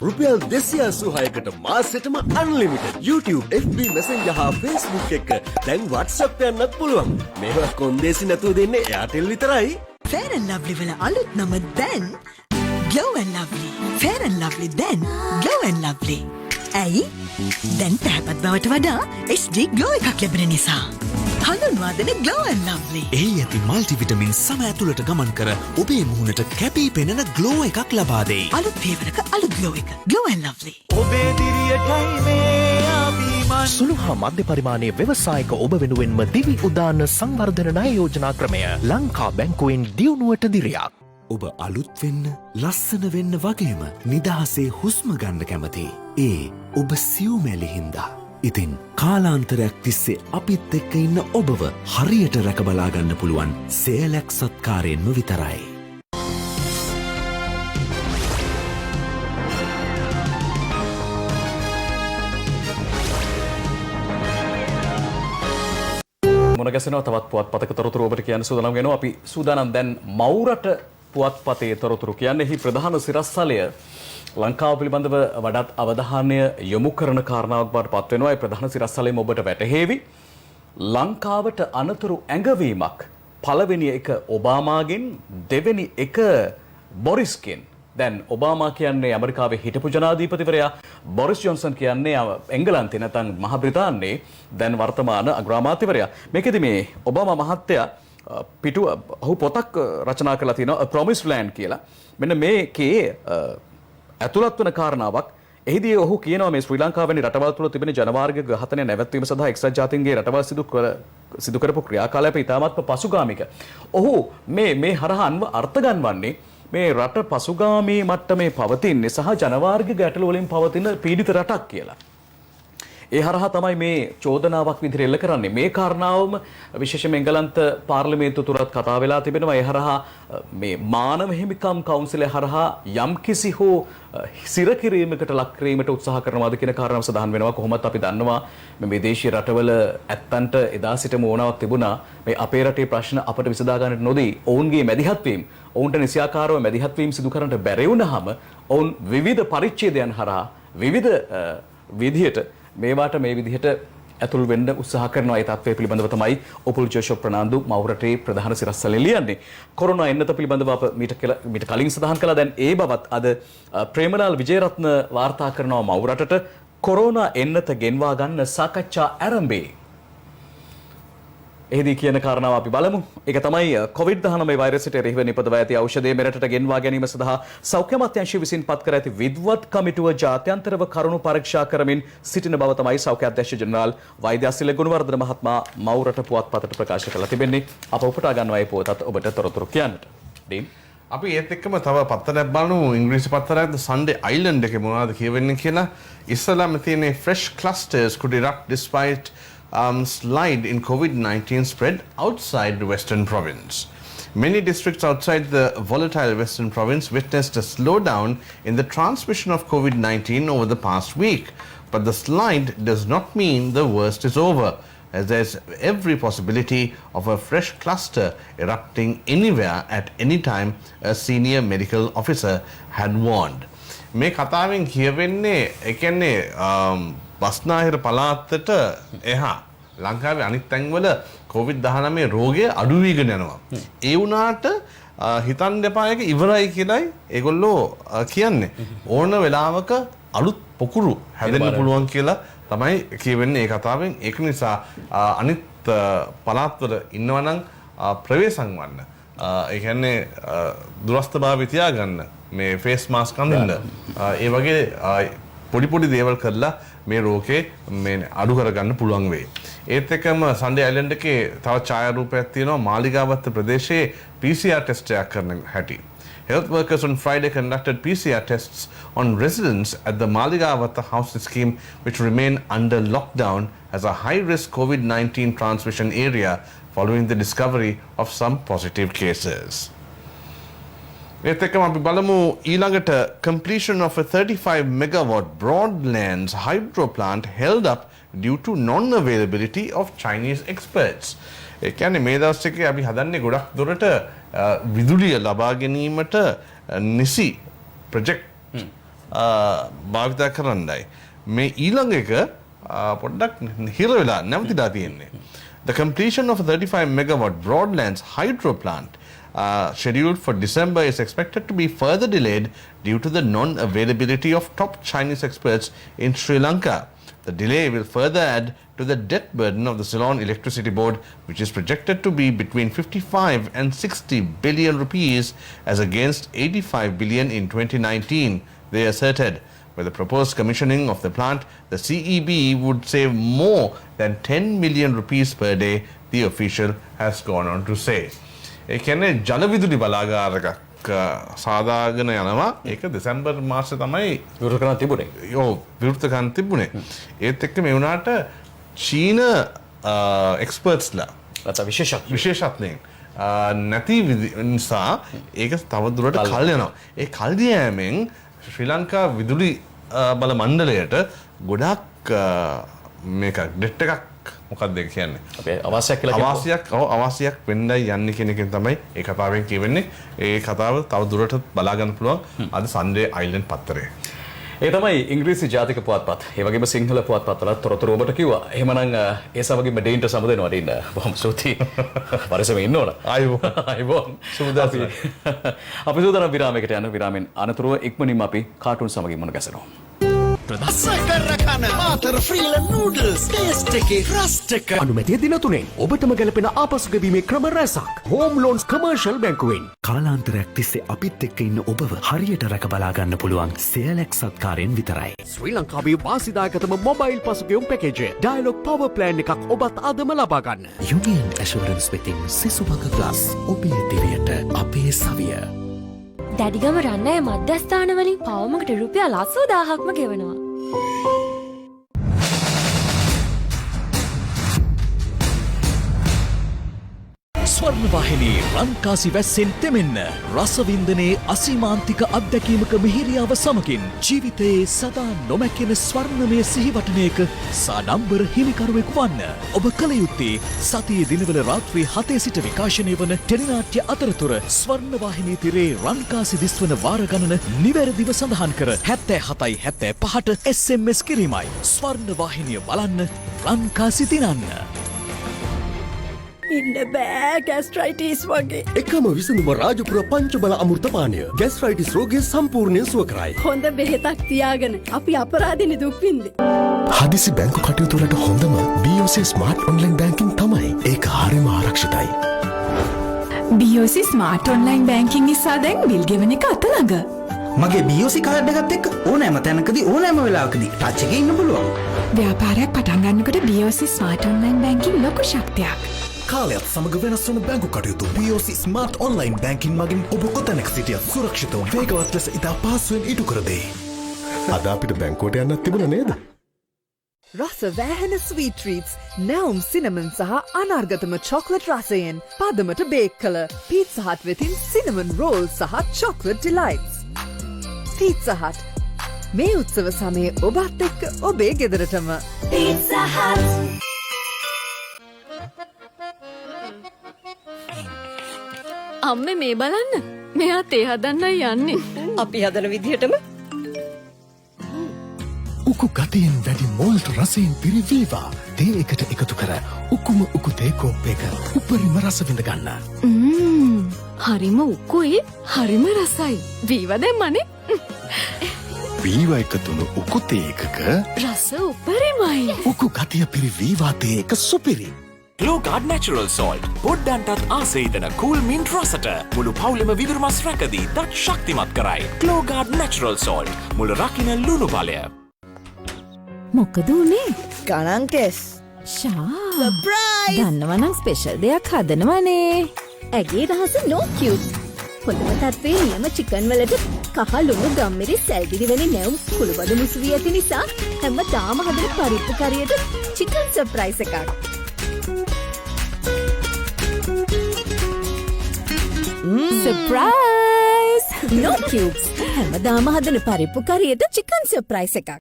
රුපියල් 286කට මාසෙටම අන්ලිමිටඩ් YouTube FB Messenger හා Facebook එක දැන් WhatsApp යන්නත් පුළුවන්. මේවා කොන්දේසි නැතුව දෙන්නේ Airtel විතරයි. Fair and Lovely වල අලුත් නම දැන් Glow and Lovely. Fair and Lovely දැන් Glow and Lovely. ඇයි? දැන් පැහැපත් බවට වඩා HD glow එකක් ලැබෙන නිසා. හඳුන්වා දෙන Glow and Lovely. එහි ඇති මල්ටිවිටමින් සම ඇතුළට ගමන් කර ඔබේ මුහුණට කැපී පෙනෙන ග්ලෝ එකක් ලබා දෙයි. අලුත් පේවරක අලුත් glow එක. Glow and Lovely. ඔබේ දිරියටයි මේ අභිමාන. සුළු හා මධ්‍ය පරිමාණයේ ව්‍යවසායක ඔබ වෙනුවෙන්ම දිවි උදාන සංවර්ධන ණය යෝජනා ක්‍රමය ලංකා බැංකුවෙන් දියුණුවට දිරියක්. ඔබ අලුත් වෙන්න, ලස්සන වෙන්න වගේම නිදහසේ හුස්ම ගන්න කැමති. ඒ ඔබ සියුමැලි හින්දා. ඉතින් කාලාන්තරයක් තිස්සේ අපිත් එක්ක ඉන්න ඔබව හරියට රැකබලා ගන්න පුළුවන් සේලක් සත්කාරයෙන්ම විතරයි. මුණ ගැසෙනවා තවත් පුවත්පතක තොරතුරු ඔබට කියන්න සූදානම් වෙනවා. අපි සූදානම් දැන් මවුරට පුවත්පතේ තොරතුරු කියන්නේ එහි ප්‍රධාන සිරස්තලය ලංකාව පිළිබඳව වඩාත් අවධානය යොමු කරන කාරණාවක් බවට පත් වෙනවා. ඒ ප්‍රධාන සිරස්තලයම ඔබට වැටහෙවි. ලංකාවට අනතුරු ඇඟවීමක්. පළවෙනි එක ඔබාමාගෙන්, දෙවෙනි එක බොරිස්ගෙන්. දැන් ඔබාමා කියන්නේ ඇමරිකාවේ හිටපු ජනාධිපතිවරයා, බොරිස් ජොන්සන් කියන්නේ එංගලන්තේ නැත්නම් මහ බ්‍රිතාන්‍යයේ දැන් වර්තමාන අග්‍රාමාත්‍යවරයා. මේකෙදි මේ ඔබාමා මහත්තයා පිටු ඔහු පොතක් රචනා කරලා තියෙනවා ප්‍රොමිස්ඩ් ලෑන්ඩ් කියලා. මෙන්න මේකේ ඇතුළත් වන කාරණාවක්. එහිදී ඔහු කියනවා මේ ශ්‍රී ලංකාව වැනි රටවල් තුළ තිබෙන ජනවාර්ග ඝාතනය නැවැත්වීම සඳහා එක්සත් ජාතීන්ගේ රටවල් සිදු කරපු ක්‍රියාකලාප ඉතාමත්ම පසුගාමික. ඔහු මේ හරහා අර්ථ ගන්වන්නේ මේ රට පසුගාමී මට්ටමේ පවතින්නේ සහ ජනවාර්ග ගැටලු වලින් පවතින පීඩිත රටක් කියලා. ඒ හරහා තමයි මේ චෝදනාවක් විදිහට එල්ල කරන්නේ. මේ කාරණාවම විශේෂයෙන්ම එංගලන්ත පාර්ලිමේන්තුව තුරත් කතා වෙලා තිබෙනවා. ඒ හරහා මේ මානව හිමිකම් කවුන්සිලය හරහා යම්කිසි හෝ සිර කිරීමකට ලක් කිරීමට උත්සාහ කරනවාද කියන කාරණාව සඳහන් වෙනවා. කොහොමත් අපි දන්නවා මේ විදේශීය රටවල ඇත්තන්ට එදා සිටම ඕනාවක් තිබුණා මේ අපේ රටේ ප්‍රශ්න අපට විසඳා ගන්නට නොදී ඔවුන්ගේ මැදිහත් වීම, ඔවුන්ට නිසියාකාරව මැදිහත් වීම සිදු කරන්නට බැරි වුණාම ඔවුන් විවිධ පරිච්ඡේදයන් හරහා විවිධ විදිහට මේවාට මේ විදිහට ඇතුල් වෙන්න උත්සාහ කරනවා. ඒ තත්ත්වය පිළිබඳව තමයි ඔපුල් ජෝෂප් ප්‍රනාන්දු මවුරටේ ප්‍රධාන සිරස්තලේ ලියන්නේ. කොරෝනා එන්නත පිළිබඳව අප මීට කලින් සඳහන් කළා. දැන් ඒ බවත් අද ප්‍රේමලාල් විජේරත්න වාර්තා කරනවා මවුරටට කොරෝනා එන්නත ගෙන්වා ගන්න සාකච්ඡා ආරම්භේ. එහිදී කියන කාරණාව අපි බලමු. ඒක තමයි COVID-19 වෛරසයට එරෙහිව නිපදවා ඇති ඖෂධය මෙරටට ගෙන්වා ගැනීම සඳහා සෞඛ්‍ය අමාත්‍යාංශය විසින් පත් කර ඇති විද්වත් කමිටුව ජාත්‍යන්තරව කරුණු පරීක්ෂා කරමින් සිටින බව තමයි සෞඛ්‍ය අධ්‍යක්ෂ ජෙනරාල් වෛද්‍ය අසිල ගුණවර්ධන මහත්මයා මවුරට පුවත්පතට ප්‍රකාශ කරලා තිබෙන්නේ. අප උපුටා ගන්නවා මේ පුවතත් ඔබට තොරතුරු කියන්නට. ඩීන් අපි ඒත් එක්කම තව පත්තරයක් බලමු. ඉංග්‍රීසි පත්තරයක් Sunday Island එකේ මොනවද කියවෙන්නේ කියලා. ඉස්සලාම තියෙන fresh clusters could erupt despite slide in COVID-19 spread outside the Western Province. Many districts outside the volatile Western Province witnessed a slowdown in the transmission of COVID-19 over the past week. But the slide does not mean the worst is over, as there's every possibility of a fresh cluster erupting anywhere at any time, a senior medical officer had warned. මේ කතාවෙන් කියවෙන්නේ ඒ කියන්නේ බස්නාහිර පළාතට එහා ලංකාවේ අනිත් තැන්වල COVID-19 රෝගය අඩු වීගෙන යනවා. ඒ වුණාට හිතන්න එපා ඒක ඉවරයි කියලායි ඒගොල්ලෝ කියන්නේ. ඕන වෙලාවක අලුත් පොකුරු හැදෙන්න පුළුවන් කියලා තමයි කියවෙන්නේ ඒ කතාවෙන්. ඒක නිසා අනිත් පළාත්වල ඉන්නවනම් ප්‍රවේශම් වන්න. ඒ කියන්නේ දුරස්ථභාවය තියාගන්න. මේ ෆේස් මාස්ක් අඳින්න. ඒ වගේ පොඩි දේවල් කරලා මේ රෝගේ මේ අඩු කරගන්න පුළුවන් වෙයි. ඒත් එක්කම සන්ඩේ අයිලන්ඩ් එකේ තව ඡායාරූපයක් තියෙනවා මාලිගාවත්ත ප්‍රදේශයේ PCR ටෙස්ට් එකක් කරන හැටි. Health workers on Friday conducted PCR tests on residents at the Maligavatta housing scheme, which remain under lockdown as a high-risk COVID-19 transmission area following the discovery of some positive cases. ඒත් එක්කම අපි බලමු ඊළඟට completion of a 35 megawatt Broadlands hydro plant held up due to non-availability of Chinese experts. ඒ කියන්නේ මේ දවස් එකේ අපි හදන්නේ ගොඩක් දුරට විදුලිය ලබා ගැනීමට නිසි ප්‍රොජෙක්ට් භාවිත කරන්නයි. මේ ඊළඟ එක පොඩ්ඩක් හිර වෙලා නැවතිලා තියෙන්නේ. The completion of a 35 megawatt Broadlands hydro plant scheduled for December is expected to be further delayed due to the non-availability of top Chinese experts in Sri Lanka. The delay will further add to the debt burden of the Ceylon Electricity Board, which is projected to be between 55 and 60 billion rupees as against 85 billion in 2019, they asserted. With the proposed commissioning of the plant, the CEB would save more than 10 million rupees per day, the official has gone on to say. ඒ කියන්නේ ජල විදුලි බලාගාරයක් සාදාගෙන යනවා. ඒක දෙසැම්බර් මාසෙ තමයි විවෘත කරන්න තිබුණේ. විවෘත කරන්න තිබුණේ. ඒත් එක්ක මේ වුණාට චීන එක්ස්පර්ට්ස්ලා විශේෂඥයින් නැති නිසා ඒක තව දුරට කල් යනවා. ඒ කල් යෑමෙන් ශ්‍රී ලංකා විදුලි බල මණ්ඩලයට ගොඩක් මේක ඩෙට් එකක් මොකක්ද කියන්නේ අපේ අවශ්‍යයක් වෙන්නයි යන්නේ කියන එකෙන් තමයි ඒ කතාවෙන් කියවෙන්නේ. ඒ කතාව තව දුරට බලා ගන්න පුළුවන් අද සන්ඩේ අයිලන්ඩ් පත්තරේ. ඒ තමයි ඉංග්‍රීසි ජාතික පුවත්පත්. ඒ වගේම සිංහල පුවත්පත්වල තොරතුරු ඔබට කිව්වා. එහෙමනම් ඒ සමගින්ම ඩේන්ට සමුදෙනවා ඩේන්. බොහොම ස්තුතියි. පරිස්සමෙන් ඉන්න ඕන. ආයිබෝන්. සුබදාසි. අපි සූදානම් විරාමයකට යන විරාමෙන් අනතුරුව ඉක්මනින්ම අපි කාටුන් සමගින් මුණ ගැසෙනවා. අනුමැතිය දින තුනෙන් ඔබටම ගැලපෙන ආපසු ගෙවීමේ ක්‍රම රැසක් හෝම් ලෝන්ස් කමර්ෂල් බැංකුවෙන්. කාලාන්තරයක් තිස්සේ අපිත් එක්ක ඉන්න ඔබව හරියට රැක බලා ගන්න පුළුවන් සේලෙක් සත්කාරයෙන් විතරයි. ශ්‍රී ලංකාවේ වාසිදායකතම මොබයිල් පසුගියුම් පැකේජය ඩයලොග් පවර් ප්ලෑන් එකක් ඔබත් අදම ලබා ගන්න. Union Assurance වෙතින් සිසුවක ග්ලාස් ඔබේ දිවියට අපේ සවිය. දැඩිගම රන්නෑ මධ්‍යස්ථානවලින් පවමකට රුපියල් 80000ක්ම ගෙවනවා. ස්වර්ණවාහිනී රන්කාසි වැස්සෙන් තෙමෙන්න රසවින්දනයේ අසීමාන්තික අත්දැකීමක මිහිරියාව සමගින් ජීවිතයේ සදා නොමැකෙන ස්වර්ණමය සිහිවටනයක සාඩම්බර හිමිකරුවෙකු වන්න. ඔබ කළ යුත්තේ සතියේ දිනවල රාත්‍රී 7 සිට විකාශනය වන ටෙලිනාට්‍ය අතරතුර ස්වර්ණවාහිනී තිරේ රන්කාසි දිස්වන වාර ගණන නිවැරදිව සඳහන් කර 77.75ට SMS කිරීමයි. ස්වර්ණවාහිනිය බලන්න රන්කාසි දිනන්න. ඉන්න බෑ ගැස්ට්‍රයිටිස් වගේ. එකම විසඳුම රාජපුර පංචබල අමෘතපානය. ගැස්ට්‍රයිටිස් රෝගය සම්පූර්ණයෙන් සුව කරයි. හොඳ බෙහෙතක් තියාගෙන අපි අපරාධෙනි දුක් විඳින්නේ. හදිසි බැංකු කටයුතු වලට හොඳම BOC ස්මාර්ට් ඔන්ලයින් බැංකින් තමයි. ඒක හරිම ආරක්ෂිතයි. BOC ස්මාර්ට් ඔන්ලයින් බැංකින් නිසා දැන් බිල් ගෙවන එක අත ළඟ. මගේ BOC කාඩ් එකත් එක්ක ඕනෑම තැනකදී ඕනෑම වෙලාවකදී ටච් එකේ ඉන්න පුළුවන්. ව්‍යාපාරයක් පටන් ගන්නකොට BOC ස්මාර්ට් ඔන්ලයින් බැංකින් ලොකු ශක්තියක්. කාලයත් සමග වෙනස් වන බැංකු කටයුතු BOC ස්මාර්ට් ඔන්ලයින් බැංකින් මගින් ඔබ කොතැනක සිටියත් සුරක්ෂිතව වේගවත් ලෙස ඉතා පහසුවෙන් ඉටු කර දෙයි. අද අපිට බැංකුවට යන්නත් තිබුණා නේද? රස වෑහෙන ස්වීට් ට්‍රීට්ස් නැවුම් සිනමන් සහ අනාර්ගතම චොක්ලට් රසයෙන් පදමට බේක් කළ පීට්සා හට් වෙතින් සිනමන් රෝල් සහ චොක්ලට් ඩිලයිට්ස්. පීට්සා හට් මේ උත්සව සමයේ ඔබත් එක්ක ඔබේ ගෙදරටම. පීට්සා හට්. අම්මේ මේ බලන්න. මෙයා තේ හදන්නයි යන්නේ. අපි හදන විදිහටම උකු ගතයෙන් වැඩි මෝල්ට් රසයෙන් පිරිවීවා තේ එකට එකතු කර උකුම උකු තේ කෝප්පයක උපරිම රස විඳ ගන්න. හරිම උකුයි හරිම රසයි. වීව දැම්මනේ. වීව එකතුණු උකුතේ එකක රස උපරිමයි. උකු ගතිය පිරි වීවාතේ එක සුපිරි. ක්ලෝගාඩ් නැචරල් සෝල්ට් පොඩ්ඩන්ටත් ආසේතන කූල් මින්ට් රසට මුළු පවුලම විදුරුමස් රැකදී දත් ශක්තිමත් කරයි. ක්ලෝගාඩ් නැචරල් සෝල්ට් මුළු රකින ලුණු බලය. මොකද උනේ? ගණන් ටෙස්. සර්ප්‍රයිස්! දන්නවනම් ස්පෙෂල් දෙයක් හදනවනේ. ඇගේ රහස නෝ කියුට්. හොඳම තත්ත්වයේ නියම චිකන් වලට කහ ලුණු ගම්මිරි සැල්ගිරි වැනි නැවුම් කුළුබඩු මුසු වී ඇති නිසා හැමදාම හදන පරිප්පු කරියට චිකන් සර්ප්‍රයිස් එකක්. සර්ප්‍රයිස්! නෝ කියුට්ස්. හැමදාම හදන පරිප්පු කරියට චිකන් සර්ප්‍රයිස් එකක්.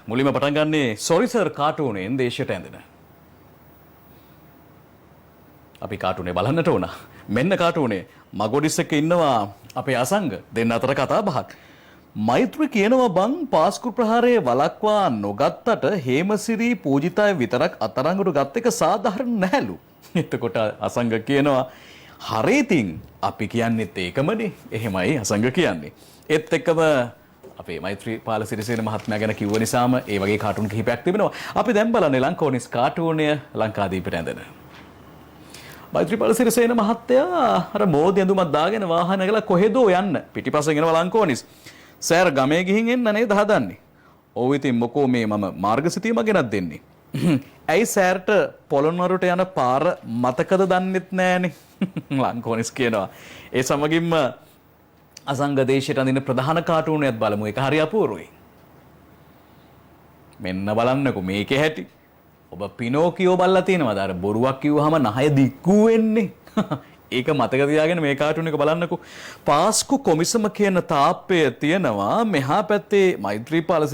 මුලින්ම පටන් ගන්නේ සොරිසර් කාටූනෙන් දේශයට ඇඳෙන. අපි කාටූනේ බලන්නට ඕන. මෙන්න කාටූනේ මගොඩිස් එක්ක ඉන්නවා අපේ අසංග දෙන්න අතර කතා බහක්. මෛත්‍රී කියනවා බං පාස්කු ප්‍රහාරයේ වළක්වා නොගත්තට හේමසිරි පූජිතය විතරක් අතරංගුට ගත් එක සාධාරණ නැහැලු. එතකොට අසංග කියනවා හරිතින් අපි කියන්නෙත් ඒකමනේ. එහෙමයි අසංග කියන්නේ. ඒත් එක්කම අපේ මෛත්‍රීපාල සිරිසේන මහත්මයා ගැන කිව්ව නිසාම ඒ වගේ කාටුන් කිහිපයක් තිබෙනවා. අපි දැන් බලන්නේ ලංකෝනිස් කාටුනය ලංකාදීපට ඇඳෙන. මෛත්‍රීපාල සිරිසේන මහත්තයා අර මෝදි ඇඳුමක් දාගෙන වාහන ගලා කොහෙදෝ යන්න පිටිපස්සෙන් එනවා ලංකෝනිස්. සෑර් ගමේ ගිහින් එන්න නේද හදන්නේ? ඔව් ඉතින් මොකෝ මේ මම මාර්ගසිතියම ගෙනත් දෙන්නේ. ඇයි සෑර්ට පොළොන්නරුවට යන පාර මතකද දන්නෙත් නෑනේ. ලංකෝනිස් කියනවා. ඒ සමගින්ම අසංග දේශයට අඳින ප්‍රධාන කාටූනයත් බලමු. ඒක හරි අපූර්වයි. මෙන්න බලන්නකෝ මේකේ හැටි. ඔබ පිනෝකියෝ බලලා තියෙනවද? අර බොරුවක් කිව්වහම නහය දික්කු වෙන්නේ. ඒක මතක තියාගෙන මේ කාටූන් එක බලන්නකෝ. පාස්කු කොමිසම කියන තාප්පය තියෙනවා. මෙහා පැත්තේ මෛත්‍රීපාල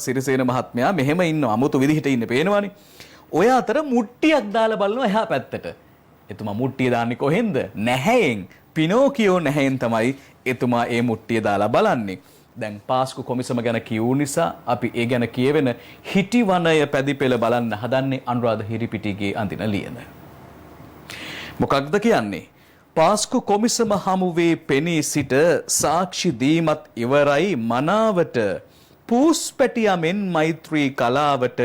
සිරිසේන මහත්මයා මෙහෙම ඉන්නවා. අමුතු විදිහට ඉන්නේ පේනවනේ. ඔය අතර මුට්ටියක් දාලා බලනවා එහා පැත්තට. එතුමා මුට්ටිය දාන්නේ කොහෙන්ද? නැහැයෙන්. පිනෝකියෝ නැහැයෙන් තමයි එතුමා ඒ මුට්ටිය දාලා බලන්නේ. දැන් පාස්කු කොමිසම ගැන කියූ නිසා අපි ඒ ගැන කියවෙන හිටිවනය පැදිපෙළ බලන්න හදන්නේ අනුරාධ හිරිපිටිගේ අඳින ලියන. මොකක්ද කියන්නේ? පාස්කු කොමිසම හමුවේ පෙනී සිට සාක්ෂි දීමත් ඉවරයි මනාවට පූස් පැටියමෙන් මෛත්‍රී කලාවට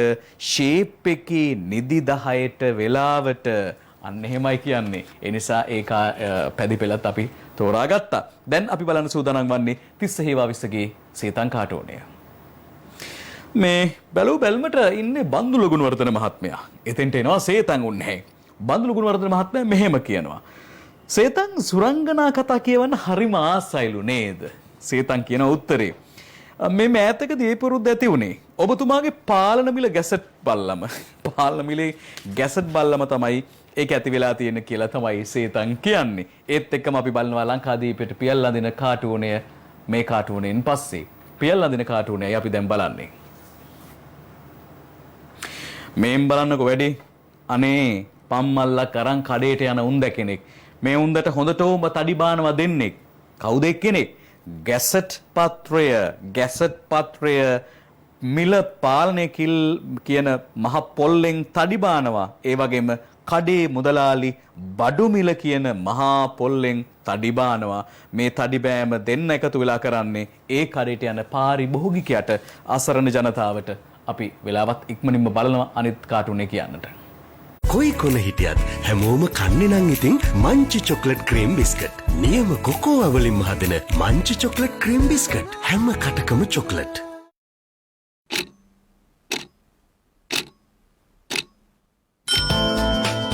ෂේප් එකේ නිදි 10ට වෙලාවට අන්න එහෙමයි කියන්නේ. ඒ නිසා ඒක පැදිපෙළත් අපි තෝරාගත්තා. දැන් අපි බලන්න සූදානම් වන්නේ තිස්ස හේවාවිස්සගේ සීතන් කාටෝනය. මේ බැලූ බැල්මට ඉන්නේ බන්දුල ගුණවර්ධන මහත්මයා. එතෙන්ට එනවා සේතන් උන්නේ. බන්දුල ගුණවර්ධන මහත්මයා මෙහෙම කියනවා. සේතන් සුරංගනා කතා කියවන්න හරිම ආසයිලු නේද? සේතන් කියන උත්තරේ. මේ මෑතකදී ඒ පුරුද්ද ඇති උනේ. ඔබතුමාගේ පාලන මිල ගැසට් බල්ලම. පාලන මිලේ ගැසට් බල්ලම තමයි ඒක ඇති වෙලා තියෙන කියලා තමයි සේතන් කියන්නේ. ඒත් එක්කම අපි බලනවා ලංකාදීපයට පියල් අඳින කාටූනය මේ කාටූනයෙන් පස්සේ. පියල් අඳින කාටූනයයි අපි දැන් බලන්නේ. මේන් බලන්නකෝ වැඩි. අනේ පම්මල්ලා කරන් කඩේට යන උන්ද කෙනෙක්. මේ උන්දට හොඳටම තඩි බානවා දෙන්නේ. කවුද එක්කෙනෙක්? ගැසට් පත්‍රය මිල පාලනය කියන මහ පොල්ලෙන් තඩි බානවා. ඒ වගේම කඩේ මුදලාලි බඩු මිල කියන මහා පොල්ලෙන් තඩි බානවා. මේ තඩි බෑම දෙන්න එකතු වෙලා කරන්නේ ඒ කඩේට යන පාරිභෝගිකයට අසරණ ජනතාවට. අපි වෙලාවත් ඉක්මනින්ම බලනවා අනිත් කාටුනේ කියන්නට. කොයි කොන හිටියත් හැමෝම කන්නේ නම් ඉතින් මංචි චොක්ලට් ක්‍රීම් බිස්කට්. නියම කොකෝ වලින්ම හදන මංචි චොක්ලට් ක්‍රීම් බිස්කට්. හැම කටකම චොක්ලට්.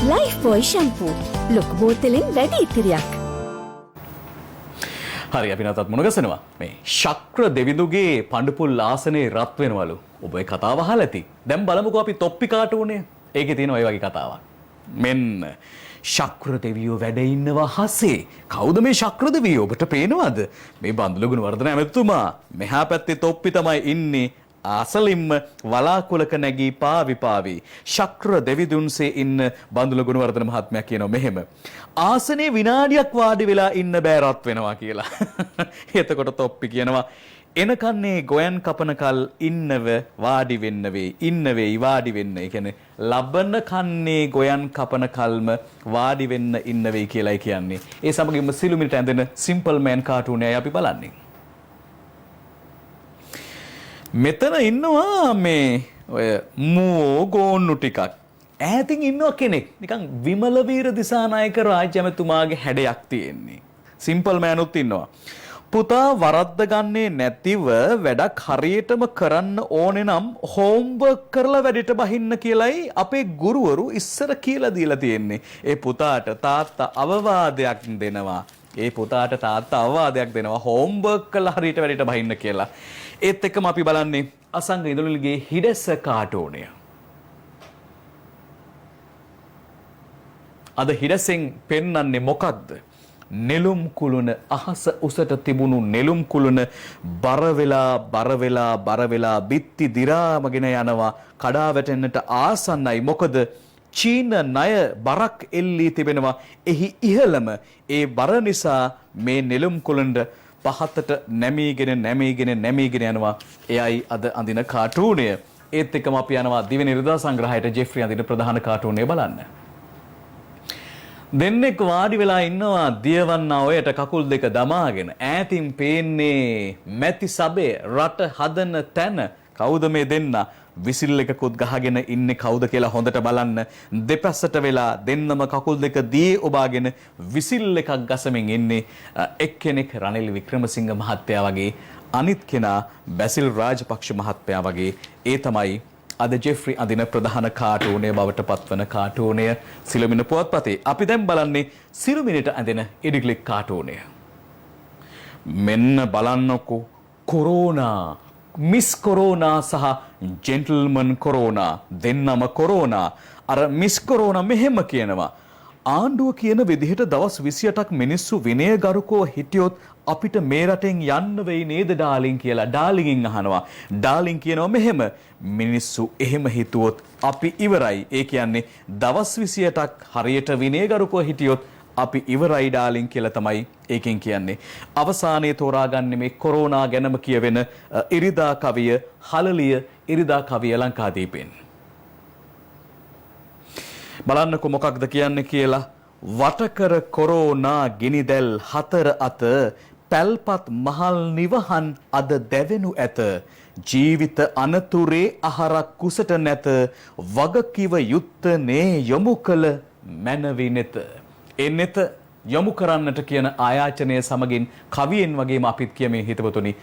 ලයිෆ් බොයි ෂැම්පූ ලොකු බෝතලෙන් වැඩි ඉතිරියක්. හරි අපි නැවතත් මුණ ගැසෙනවා. මේ ශක්‍ර දෙවිඳුගේ පඬුපුල් ආසනේ රත් වෙනවලු. ඔබ ඒ කතාව අහලා ඇති. දැන් බලමුකෝ අපි තොප්පි කාටුනේ. ඒකේ තියෙන ඔය වගේ කතාවක්. මෙන්න ශක්‍ර දෙවියෝ වැඩ ඉන්නවා හසේ. කවුද මේ ශක්‍ර දෙවියෝ? ඔබට පේනවද? මේ බන්දුල ගුණවර්ධන ඇමතුමා. මෙහා පැත්තේ තොප්පි තමයි ඉන්නේ. අසලින්ම වලාකුලක නැගී පාවි ශක්‍ර දෙවිදුන්සේ ඉන්න බන්දුල ගුණවර්ධන මහත්මයා කියනවා මෙහෙම. ආසනේ විනාඩියක් වාඩි වෙලා ඉන්න බෑ රත් වෙනවා කියලා. එතකොට තොප්පි කියනවා එනකන්නේ ගොයන් කපන කල් ඉන්නව වාඩි වෙන්න වේ. ඉන්න වේ වාඩි වෙන්න. ඒ කියන්නේ ලබන කන්නේ ගොයන් කපන කල්ම වාඩි වෙන්න ඉන්න වෙයි කියලායි කියන්නේ. ඒ සමගින්ම සිළුමිණිට ඇඳෙන සිම්පල් මෑන් කාටුන් එකයි අපි බලන්නේ. මෙතන ඉන්නවා මේ ඔය මූ ගෝන්නු ටිකක්. ඈතින් ඉන්නවා කෙනෙක්. නිකන් විමල වීර දිසානායක රාජ්‍ය ඇමතුමාගේ හැඩයක් තියෙන්නේ. සිම්පල් මෑනුත් ඉන්නවා. පුතා වරද්ද ගන්නේ නැතිව වැඩක් හරියටම කරන්න ඕනේ නම් හෝම්වර්ක් කරලා වැඩට බහින්න කියලයි අපේ ගුරුවරු ඉස්සර කියලා දීලා තියෙන්නේ. ඒ පුතාට තාත්තා අවවාදයක් දෙනවා. ඒ පුතාට තාත්තා අවවාදයක් දෙනවා හෝම්වර්ක් කරලා හරියට වැඩට බහින්න කියලා. ඒත් එක්කම අපි බලන්නේ අසංග ඉඳුළුගේ හිඩැස කාටෝනය. අද හිඩැසෙන් පෙන්වන්නේ මොකක්ද? නෙළුම් කුළුණ අහස උසට තිබුණු නෙළුම් කුළුණ බර වෙලා බිත්ති දිරාමගෙන යනවා කඩා වැටෙන්නට ආසන්නයි. මොකද චීන ණය බරක් එල්ලී තිබෙනවා. එහි ඉහළම ඒ බර නිසා මේ නෙළුම් කුළුණට පහතට නැමීගෙන යනවා. එයයි අද අඳින කාටූනය. ඒත් එක්කම අපි යනවා දිවෙන ඉරිදා සංග්‍රහයට ජෙෆ්රි අඳින ප්‍රධාන කාටූනය බලන්න. දෙන්නෙක් වාඩි වෙලා ඉන්නවා දියවන්න ඔයට කකුල් දෙක දමාගෙන. ඈතින් පේන්නේ මැති සබේ රට හදන තැන. කවුද මේ දෙන්න? විසිල් එකකුත් ගහගෙන ඉන්නේ කවුද කියලා හොඳට බලන්න. දෙපැත්තට වෙලා දෙන්නම කකුල් දෙක දී ඔබාගෙන විසිල් එකක් ගසමින් ඉන්නේ. එක්කෙනෙක් රනිල් වික්‍රමසිංහ මහත්තයා වගේ, අනිත් කෙනා බැසිල් රාජපක්ෂ මහත්මයා වගේ. ඒ තමයි අද ජෙෆ්රි අඳින ප්‍රධාන කාටූනය බවට පත්වන කාටූනය සිළුමිණ පුවත්පතේ. අපි දැන් බලන්නේ සිළුමිණට ඇඳෙන ඉඩිග්ලික් කාටූනය. මෙන්න බලන්නකෝ කොරෝනා, මිස් කොරෝනා සහ ජෙන්ටල්මන් කොරෝනා දෙන්නම කොරෝනා. අර මිස් කොරෝනා මෙහෙම කියනවා. ආණ්ඩුව කියන විදිහට දවස් 28ක් මිනිස්සු විනයගරුකව හිටියොත් අපිට මේ රටෙන් යන්න වෙයි නේද ඩාලින් කියලා ඩාලින්ගෙන් අහනවා. ඩාලින් කියනවා මෙහෙම මිනිස්සු එහෙම හිතුවොත් අපි ඉවරයි. ඒ කියන්නේ දවස් 28ක් හරියට විනයගරුකව හිටියොත් අපි ඉවරයි ඩාලින් කියලා තමයි ඒකෙන් කියන්නේ. අවසානයේ තෝරාගන්නේ මේ කොරෝනා ගැනම කියවෙන ඉරිදා කවිය හලලිය ඉරිදා කවිය ලංකාදීපෙන්. බලන්නකො මොකක්ද කියන්නේ කියලා. වටකර කොරෝනා ගිනිදැල් හතර අත පැල්පත් මහල් නිවහන් අද දැවෙනු ඇත. ජීවිත අනතුරේ අහරක් කුසට නැත. වගකිව යුත්තනේ යොමු කළ මැනවි නෙත. ඒ නෙත යොමු කරන්නට කියන ආයාචනය සමගින් කවියෙන් වගේම අපිත් කියමින් හිතවතුනි